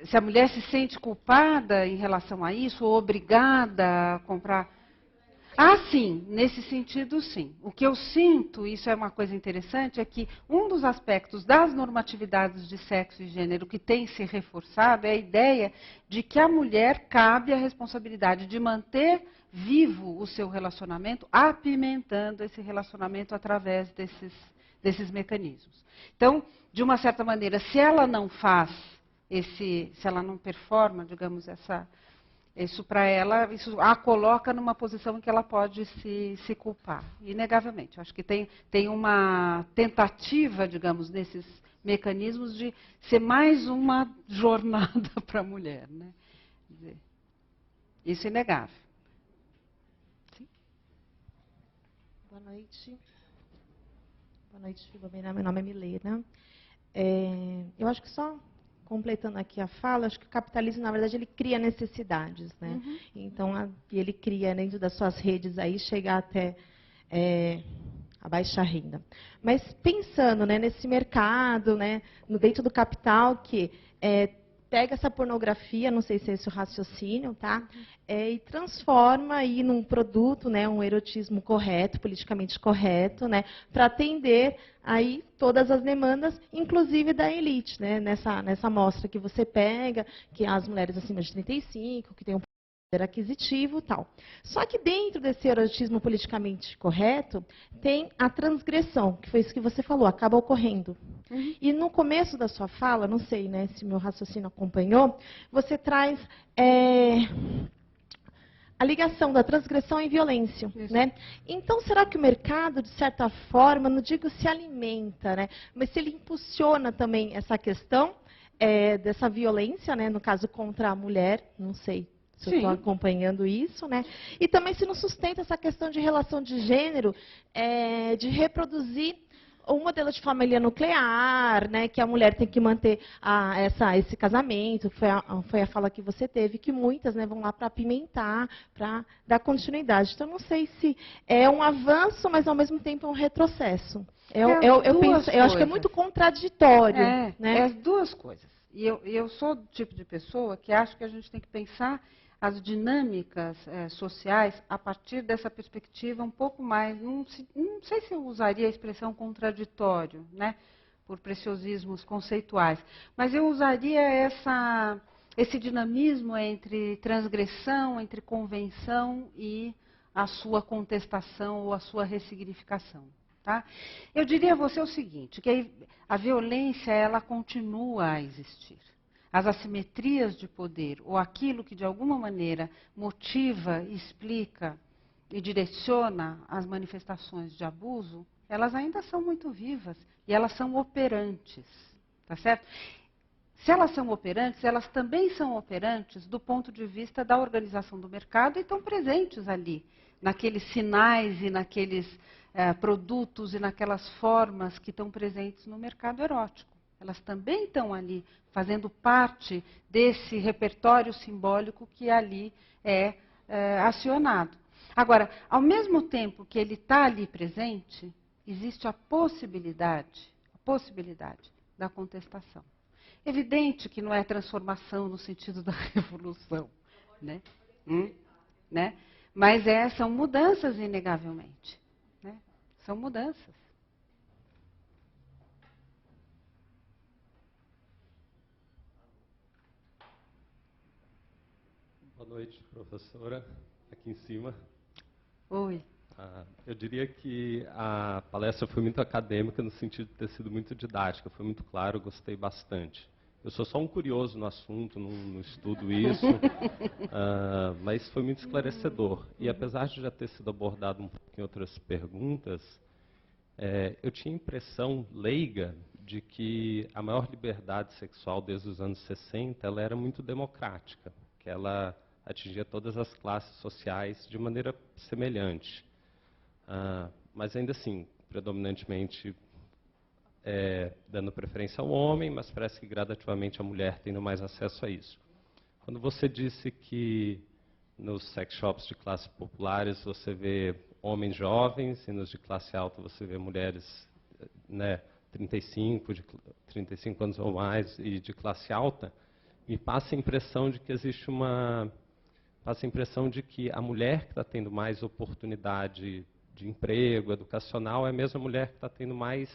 Se a mulher se sente culpada em relação a isso, ou obrigada a comprar... Ah, sim, nesse sentido, sim. O que eu sinto, isso é uma coisa interessante, é que um dos aspectos das normatividades de sexo e gênero que tem se reforçado é a ideia de que a mulher cabe a responsabilidade de manter vivo o seu relacionamento, apimentando esse relacionamento através desses mecanismos. Então, de uma certa maneira, se ela não faz se ela não performa, digamos, isso para ela, isso a coloca numa posição em que ela pode se culpar, inegavelmente. Eu acho que tem uma tentativa, digamos, nesses mecanismos de ser mais uma jornada para a mulher, né? Quer dizer, isso é inegável. Sim? Boa noite. Boa noite, Filomena. Meu nome é Milena. Eu acho que só completando aqui a fala, acho que o capitalismo, na verdade, ele cria necessidades, né? Uhum. Então, ele cria dentro das suas redes aí chegar até a baixa renda. Mas pensando, né, nesse mercado, né, dentro do capital que pega essa pornografia, não sei se é esse o raciocínio, tá? E transforma aí num produto, né, um erotismo correto, politicamente correto, né, para atender aí todas as demandas, inclusive da elite, né, nessa amostra que você pega, que as mulheres acima de 35, que tem um poder aquisitivo e tal. Só que dentro desse erotismo politicamente correto, tem a transgressão, que foi isso que você falou, acaba ocorrendo. Uhum. E no começo da sua fala, não sei, né, se meu raciocínio acompanhou, você traz a ligação da transgressão e violência, né? Então, será que o mercado, de certa forma, não digo se alimenta, né, mas se ele impulsiona também essa questão dessa violência, né, no caso contra a mulher, não sei se eu estou acompanhando isso, né? E também se não sustenta essa questão de relação de gênero, de reproduzir um modelo de família nuclear, né, que a mulher tem que manter esse casamento, foi a fala que você teve, que muitas, né, vão lá para apimentar, para dar continuidade. Então, não sei se é um avanço, mas ao mesmo tempo é um retrocesso. Eu acho que é muito contraditório. Né? As duas coisas. E eu sou do tipo de pessoa que acho que a gente tem que pensar as dinâmicas sociais a partir dessa perspectiva um pouco mais, não sei se eu usaria a expressão contraditório, né, por preciosismos conceituais, mas eu usaria esse dinamismo entre transgressão, entre convenção e a sua contestação ou a sua ressignificação. Tá? Eu diria a você o seguinte, que a violência ela continua a existir. As assimetrias de poder, ou aquilo que de alguma maneira motiva, explica e direciona as manifestações de abuso, elas ainda são muito vivas e elas são operantes, tá certo? Se elas são operantes, elas também são operantes do ponto de vista da organização do mercado e estão presentes ali, naqueles sinais e naqueles produtos e naquelas formas que estão presentes no mercado erótico. Elas também estão ali, fazendo parte desse repertório simbólico que ali é acionado. Agora, ao mesmo tempo que ele está ali presente, existe a possibilidade da contestação. Evidente que não é transformação no sentido da revolução, né? Né? Mas são mudanças, inegavelmente. Né? São mudanças. Boa noite, professora. Aqui em cima. Oi. Eu diria que a palestra foi muito acadêmica no sentido de ter sido muito didática. Foi muito claro, gostei bastante. Eu sou só um curioso no assunto, não estudo isso, mas foi muito esclarecedor. E apesar de já ter sido abordado um pouco em outras perguntas, eu tinha a impressão leiga de que a maior liberdade sexual desde os anos 60 ela era muito democrática, que ela atingia todas as classes sociais de maneira semelhante. Mas ainda assim, predominantemente dando preferência ao homem, mas parece que gradativamente a mulher tendo mais acesso a isso. Quando você disse que nos sex shops de classes populares você vê homens jovens e nos de classe alta você vê mulheres, né, 35 anos ou mais e de classe alta, me passa a impressão de que existe uma passa a impressão de que a mulher que está tendo mais oportunidade de emprego, educacional, é a mesma mulher que está tendo mais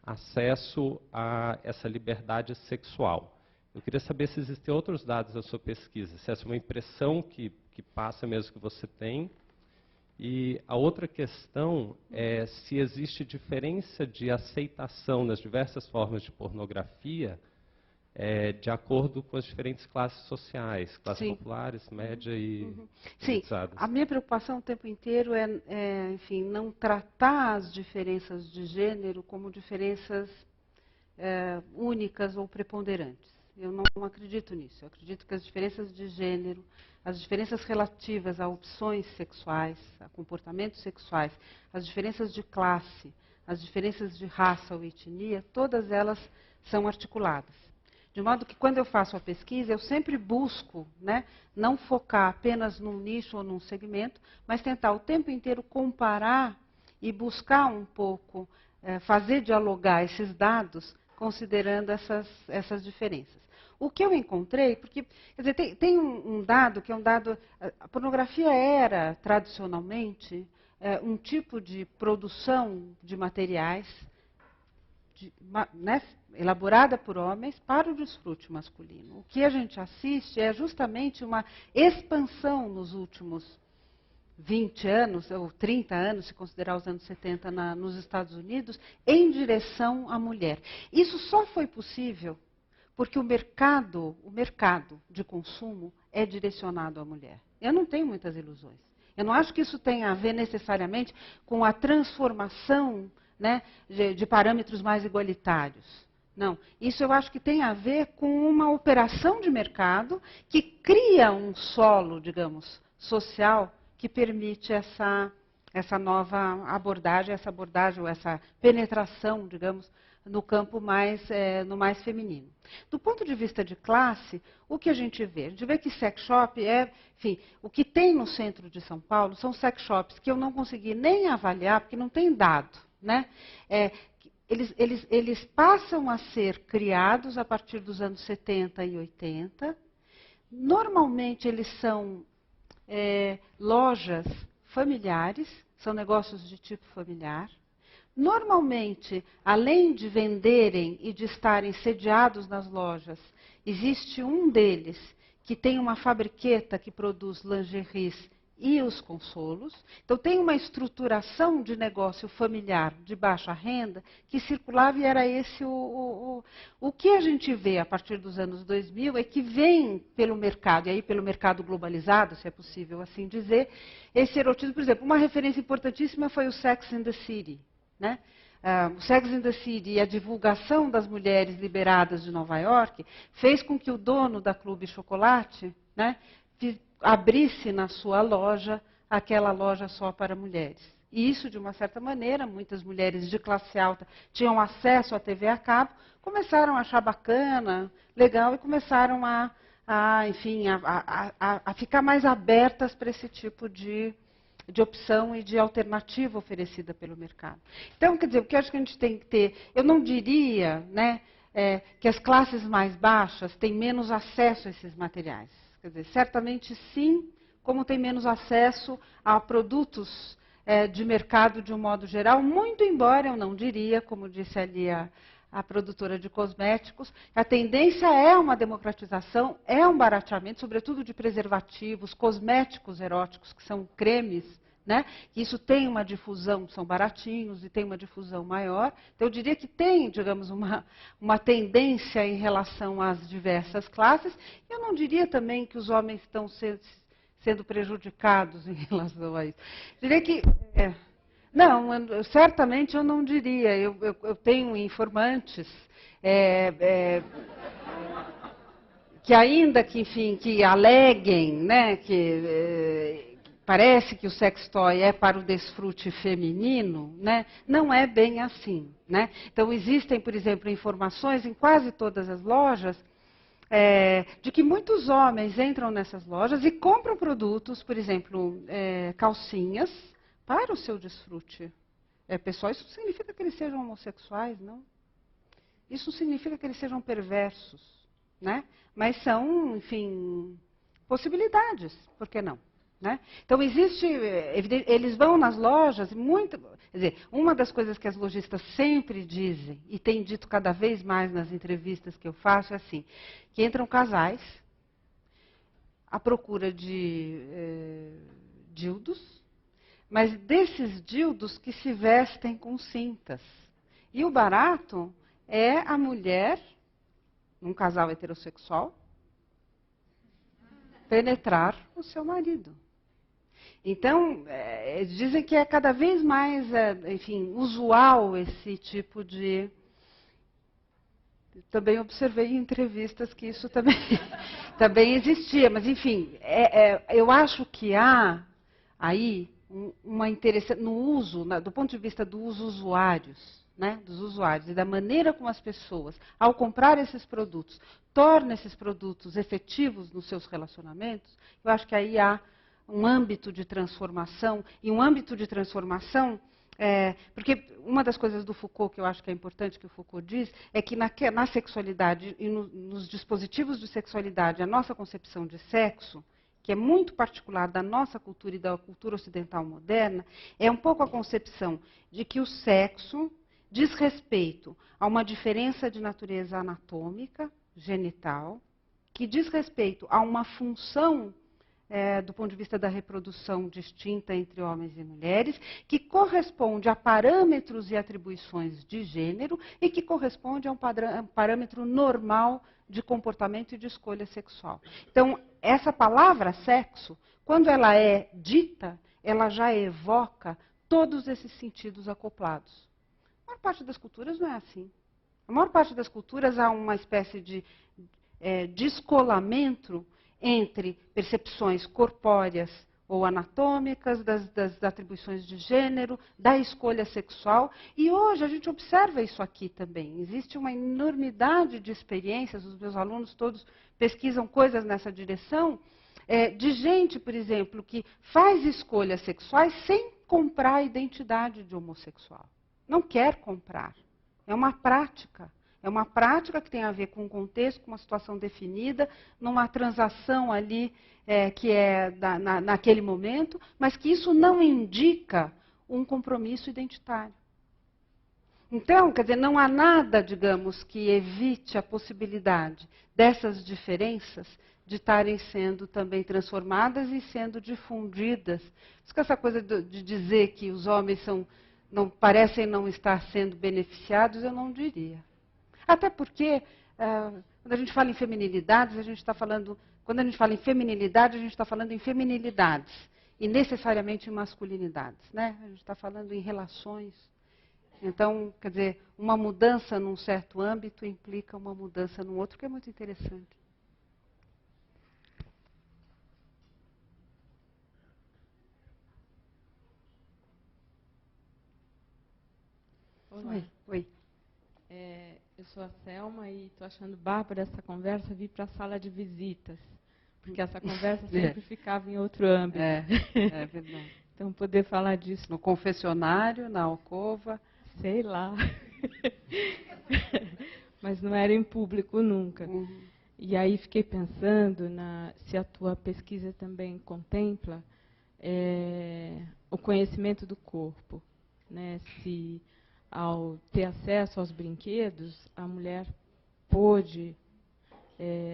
acesso a essa liberdade sexual. Eu queria saber se existem outros dados da sua pesquisa, se essa é uma impressão que passa mesmo que você tem. E a outra questão é se existe diferença de aceitação nas diversas formas de pornografia de acordo com as diferentes classes sociais, classes populares, média e elitizadas. A minha preocupação o tempo inteiro enfim, não tratar as diferenças de gênero como diferenças únicas ou preponderantes. Eu não acredito nisso. Eu acredito que as diferenças de gênero, as diferenças relativas a opções sexuais, a comportamentos sexuais, as diferenças de classe, as diferenças de raça ou etnia, todas elas são articuladas. De modo que, quando eu faço a pesquisa, eu sempre busco, né, não focar apenas num nicho ou num segmento, mas tentar o tempo inteiro comparar e buscar um pouco, fazer dialogar esses dados, considerando essas diferenças. O que eu encontrei, porque, quer dizer, tem um dado que é um dado... A pornografia era, tradicionalmente, um tipo de produção de materiais, né, elaborada por homens para o desfrute masculino. O que a gente assiste é justamente uma expansão nos últimos 20 anos, ou 30 anos, se considerar os anos 70 nos Estados Unidos, em direção à mulher. Isso só foi possível porque o mercado de consumo é direcionado à mulher. Eu não tenho muitas ilusões. Eu não acho que isso tenha a ver necessariamente com a transformação, né, de parâmetros mais igualitários. Não. Isso eu acho que tem a ver com uma operação de mercado que cria um solo, digamos, social que permite essa nova abordagem, ou essa penetração, digamos, no campo no mais feminino. Do ponto de vista de classe, o que a gente vê? A gente vê que sex shop enfim, o que tem no centro de São Paulo são sex shops que eu não consegui nem avaliar, porque não tem dado, né? Eles passam a ser criados a partir dos anos 70 e 80. Normalmente, eles são lojas familiares, são negócios de tipo familiar. Normalmente, além de venderem e de estarem sediados nas lojas, existe um deles que tem uma fabriqueta que produz lingeries e os consolos. Então, tem uma estruturação de negócio familiar de baixa renda que circulava e era esse o que a gente vê a partir dos anos 2000 é que vem pelo mercado, e aí pelo mercado globalizado, se é possível assim dizer, esse erotismo. Por exemplo, uma referência importantíssima foi o Sex and the City. Né? O Sex and the City e a divulgação das mulheres liberadas de Nova York fez com que o dono da Clube Chocolate, né, abrisse na sua loja aquela loja só para mulheres. E isso, de uma certa maneira, muitas mulheres de classe alta tinham acesso à TV a cabo, começaram a achar bacana, legal, e começaram enfim, a ficar mais abertas para esse tipo de opção e de alternativa oferecida pelo mercado. Então, quer dizer, o que eu acho que a gente tem que ter... Eu não diria, né, que as classes mais baixas têm menos acesso a esses materiais. Quer dizer, certamente sim, como tem menos acesso a produtos de mercado de um modo geral, muito embora eu não diria, como disse ali a produtora de cosméticos, a tendência é uma democratização, é um barateamento, sobretudo de preservativos, cosméticos eróticos, que são cremes, né? Isso tem uma difusão, são baratinhos e tem uma difusão maior. Então, eu diria que tem, digamos, uma tendência em relação às diversas classes. Eu não diria também que os homens estão sendo prejudicados em relação a isso. Eu diria que... Não, certamente eu não diria. Eu tenho informantes que ainda que, enfim, que aleguem, né, que parece que o sextoy é para o desfrute feminino, né, não é bem assim, né? Então, existem, por exemplo, informações em quase todas as lojas de que muitos homens entram nessas lojas e compram produtos, por exemplo, calcinhas, para o seu desfrute pessoal. Isso não significa que eles sejam homossexuais, não. Isso não significa que eles sejam perversos, né? Mas são, enfim, possibilidades, por que não? Né? Então, eles vão nas lojas, quer dizer, uma das coisas que as lojistas sempre dizem, e tem dito cada vez mais nas entrevistas que eu faço, é assim, que entram casais à procura de dildos, mas desses dildos que se vestem com cintas. E o barato é a mulher, num casal heterossexual, penetrar o seu marido. Então, dizem que é cada vez mais, enfim, usual esse tipo de... Também observei em entrevistas que isso também, também existia, mas, enfim, eu acho que há aí uma interessante... No uso, do ponto de vista dos usuários, né, dos usuários e da maneira como as pessoas, ao comprar esses produtos, tornam esses produtos efetivos nos seus relacionamentos, eu acho que aí há um âmbito de transformação, e um âmbito de transformação, porque uma das coisas do Foucault que eu acho que é importante que o Foucault diz, é que na sexualidade e nos dispositivos de sexualidade, a nossa concepção de sexo, que é muito particular da nossa cultura e da cultura ocidental moderna, é um pouco a concepção de que o sexo diz respeito a uma diferença de natureza anatômica, genital, que diz respeito a uma função do ponto de vista da reprodução distinta entre homens e mulheres, que corresponde a parâmetros e atribuições de gênero e que corresponde a um parâmetro normal de comportamento e de escolha sexual. Então, essa palavra sexo, quando ela é dita, ela já evoca todos esses sentidos acoplados. A maior parte das culturas não é assim. A maior parte das culturas há uma espécie de descolamento entre percepções corpóreas ou anatômicas, das atribuições de gênero, da escolha sexual. E hoje a gente observa isso aqui também. Existe uma enormidade de experiências, os meus alunos todos pesquisam coisas nessa direção, de gente, por exemplo, que faz escolhas sexuais sem comprar a identidade de homossexual. Não quer comprar. É uma prática. É uma prática que tem a ver com um contexto, com uma situação definida, numa transação ali que é naquele momento, mas que isso não indica um compromisso identitário. Então, quer dizer, não há nada, digamos, que evite a possibilidade dessas diferenças de estarem sendo também transformadas e sendo difundidas. Por isso que essa coisa de dizer que os homens parecem não estar sendo beneficiados, eu não diria. Até porque, quando a gente fala em feminilidades, a gente está falando... Quando a gente fala em feminilidade, a gente está falando em feminilidades. E necessariamente em masculinidades. Né? A gente está falando em relações. Então, quer dizer, uma mudança num certo âmbito implica uma mudança num outro, que é muito interessante. Olá. Oi. Eu sou a Selma e estou achando bárbara essa conversa, vir para a sala de visitas, porque essa conversa sempre ficava em outro âmbito. É verdade. Então, poder falar disso... No confessionário, na alcova... Sei lá. Mas não era em público nunca. Uhum. E aí fiquei pensando se a tua pesquisa também contempla o conhecimento do corpo, né? Se... Ao ter acesso aos brinquedos, a mulher pôde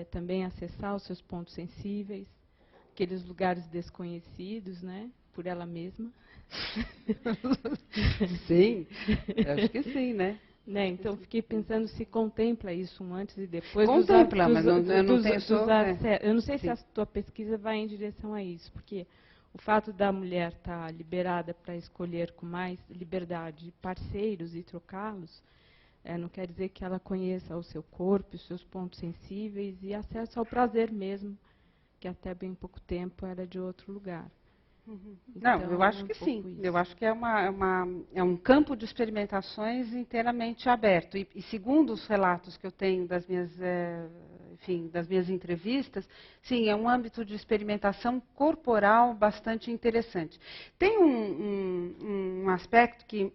também acessar os seus pontos sensíveis, aqueles lugares desconhecidos, né, por ela mesma. Sim, acho que sim, né? Então, fiquei pensando se contempla isso um antes e depois. Contempla, mas eu não tenho eu não sei se a tua pesquisa vai em direção a isso, porque... O fato da mulher estar liberada para escolher com mais liberdade parceiros e trocá-los, não quer dizer que ela conheça o seu corpo, os seus pontos sensíveis e acesso ao prazer mesmo, que até bem pouco tempo era de outro lugar. Uhum. Então, eu acho que sim. Isso. Eu acho que é um campo de experimentações inteiramente aberto. E segundo os relatos que eu tenho das minhas entrevistas, sim, é um âmbito de experimentação corporal bastante interessante. Tem um aspecto que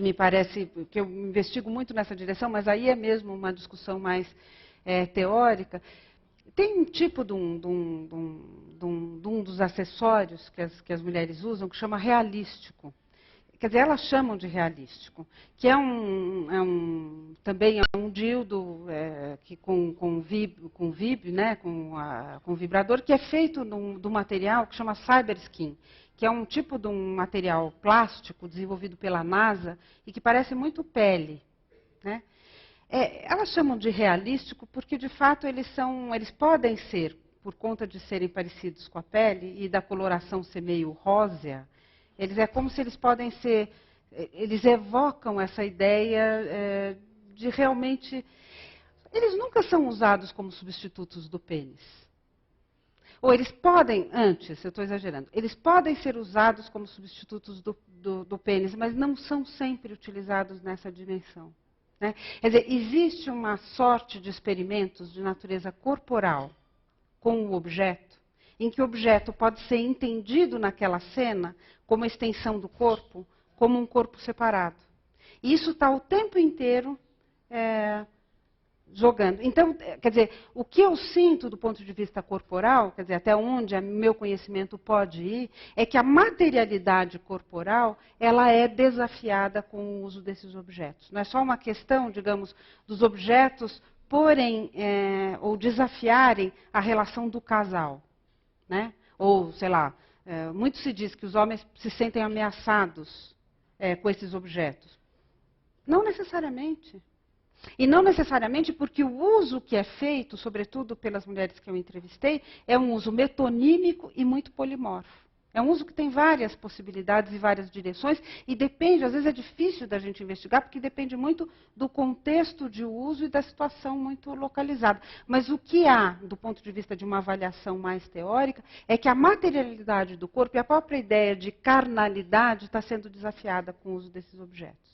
me parece, que eu investigo muito nessa direção, mas aí é mesmo uma discussão mais teórica, Tem um tipo de um dos acessórios que as mulheres usam que chama realístico. Quer dizer, elas chamam de realístico, que também é um dildo que com vibrador, que é feito do material que chama Cyberskin, que é um tipo de um material plástico desenvolvido pela NASA e que parece muito pele, né? Elas chamam de realístico porque, de fato, eles podem ser, por conta de serem parecidos com a pele e da coloração ser meio rósea, é como se eles podem ser, eles evocam essa ideia de realmente... Eles nunca são usados como substitutos do pênis. Ou eles podem, antes, eu estou exagerando, eles podem ser usados como substitutos do pênis, mas não são sempre utilizados nessa dimensão. Né? Quer dizer, existe uma sorte de experimentos de natureza corporal com o objeto, em que o objeto pode ser entendido naquela cena como extensão do corpo, como um corpo separado. E isso está o tempo inteiro jogando. Então, quer dizer, o que eu sinto do ponto de vista corporal, quer dizer, até onde meu conhecimento pode ir, é que a materialidade corporal, ela é desafiada com o uso desses objetos. Não é só uma questão, digamos, dos objetos porem ou desafiarem a relação do casal, né? Ou, sei lá, muito se diz que os homens se sentem ameaçados com esses objetos. Não necessariamente. E não necessariamente porque o uso que é feito, sobretudo pelas mulheres que eu entrevistei, é um uso metonímico e muito polimorfo. É um uso que tem várias possibilidades e várias direções e depende, às vezes é difícil da gente investigar, porque depende muito do contexto de uso e da situação muito localizada. Mas o que há, do ponto de vista de uma avaliação mais teórica, é que a materialidade do corpo e a própria ideia de carnalidade está sendo desafiada com o uso desses objetos.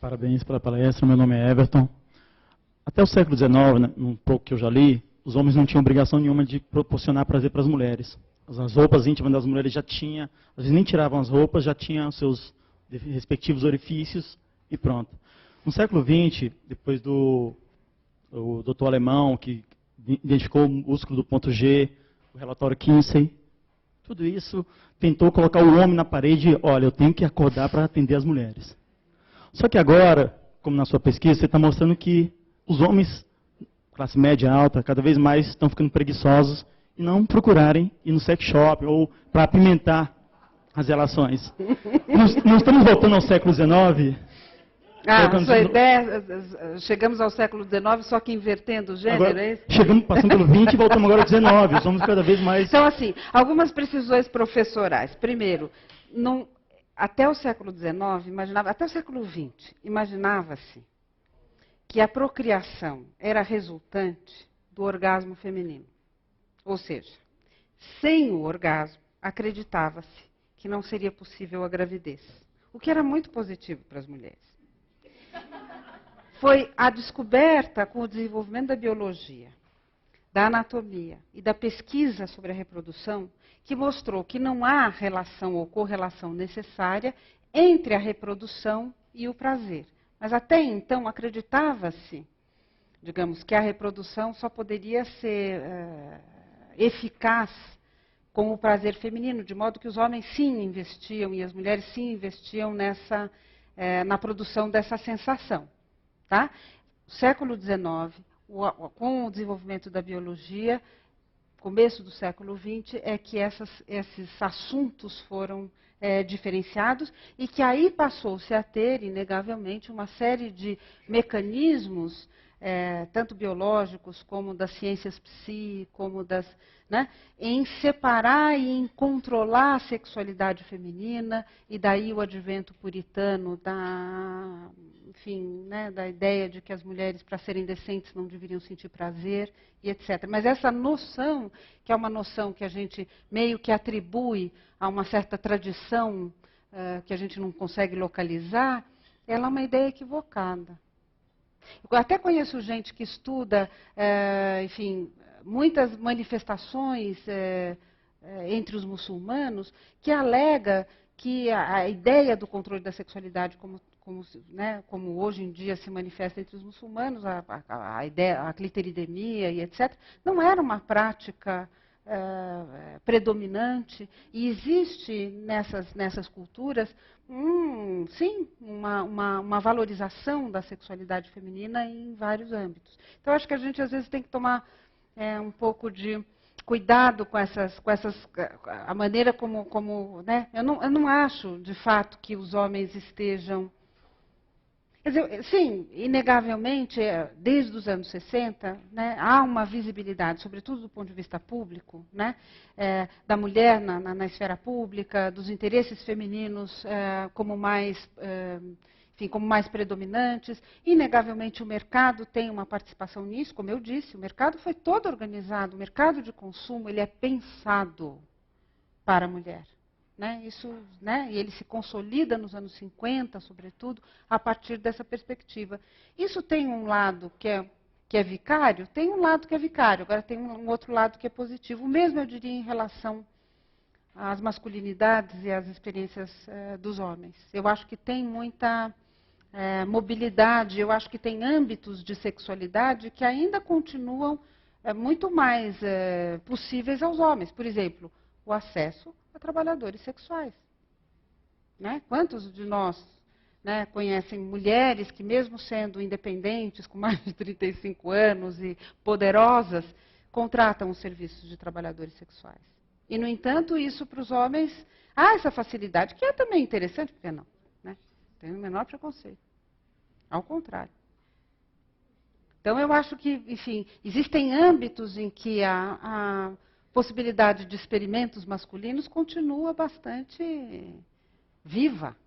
Parabéns pela palestra, meu nome é Everton. Até o século XIX, né, um pouco que eu já li, os homens não tinham obrigação nenhuma de proporcionar prazer para as mulheres. As roupas íntimas das mulheres já tinham, às vezes nem tiravam as roupas, já tinham os seus respectivos orifícios e pronto. No século XX, depois do doutor alemão, que identificou o músculo do ponto G, o relatório Kinsey, tudo isso tentou colocar o homem na parede, olha, eu tenho que acordar para atender as mulheres. Só que agora, como na sua pesquisa, você está mostrando que os homens, classe média alta, cada vez mais estão ficando preguiçosos e não procurarem ir no sex shop ou para apimentar as relações. Nós estamos voltando ao século XIX? Sua ideia, chegamos ao século XIX, só que invertendo o gênero, agora, é isso? Chegamos, passando pelo XX e voltamos agora ao XIX. Somos cada vez mais... Então, assim, algumas precisões professorais. Primeiro, até o século XIX, até o século XX, imaginava-se que a procriação era resultante do orgasmo feminino. Ou seja, sem o orgasmo, acreditava-se que não seria possível a gravidez. O que era muito positivo para as mulheres. Foi a descoberta com o desenvolvimento da biologia, da anatomia e da pesquisa sobre a reprodução que mostrou que não há relação ou correlação necessária entre a reprodução e o prazer. Mas até então acreditava-se, digamos, que a reprodução só poderia ser eficaz com o prazer feminino, de modo que os homens sim investiam e as mulheres sim investiam na produção dessa sensação. Tá? No século XIX, com o desenvolvimento da biologia, começo do século XX, é que esses assuntos foram diferenciados e que aí passou-se a ter, inegavelmente, uma série de mecanismos, tanto biológicos como das ciências psi, como em separar e em controlar a sexualidade feminina, e daí o advento puritano da ideia de que as mulheres, para serem decentes, não deveriam sentir prazer, e etc. Mas essa noção, que é uma noção que a gente meio que atribui a uma certa tradição que a gente não consegue localizar, ela é uma ideia equivocada. Eu até conheço gente que estuda, muitas manifestações entre os muçulmanos, que alega que a ideia do controle da sexualidade, como hoje em dia se manifesta entre os muçulmanos, a clitoridemia e etc., não era uma prática predominante, e existe nessas culturas, sim, uma valorização da sexualidade feminina em vários âmbitos. Então, acho que a gente, às vezes, tem que tomar um pouco de cuidado com a maneira como né? Eu não acho, de fato, que os homens estejam... Quer dizer, sim, inegavelmente, desde os anos 60, né, há uma visibilidade, sobretudo do ponto de vista público, né, da mulher na esfera pública, dos interesses femininos como mais predominantes. Inegavelmente, o mercado tem uma participação nisso, como eu disse, o mercado foi todo organizado, o mercado de consumo ele é pensado para a mulher. Né, e ele se consolida nos anos 50, sobretudo, a partir dessa perspectiva. Isso tem um lado que é vicário? Tem um lado que é vicário, agora tem um outro lado que é positivo. O mesmo, eu diria, em relação às masculinidades e às experiências dos homens. Eu acho que tem muita mobilidade, eu acho que tem âmbitos de sexualidade que ainda continuam muito mais possíveis aos homens. Por exemplo, o acesso a trabalhadores sexuais. Né? Quantos de nós, né, conhecem mulheres que, mesmo sendo independentes, com mais de 35 anos e poderosas, contratam os serviços de trabalhadores sexuais? E, no entanto, isso para os homens, há essa facilidade, que é também interessante, porque não? Né? Tem o menor preconceito. Ao contrário. Então, eu acho que, enfim, existem âmbitos em que a possibilidade de experimentos masculinos continua bastante viva.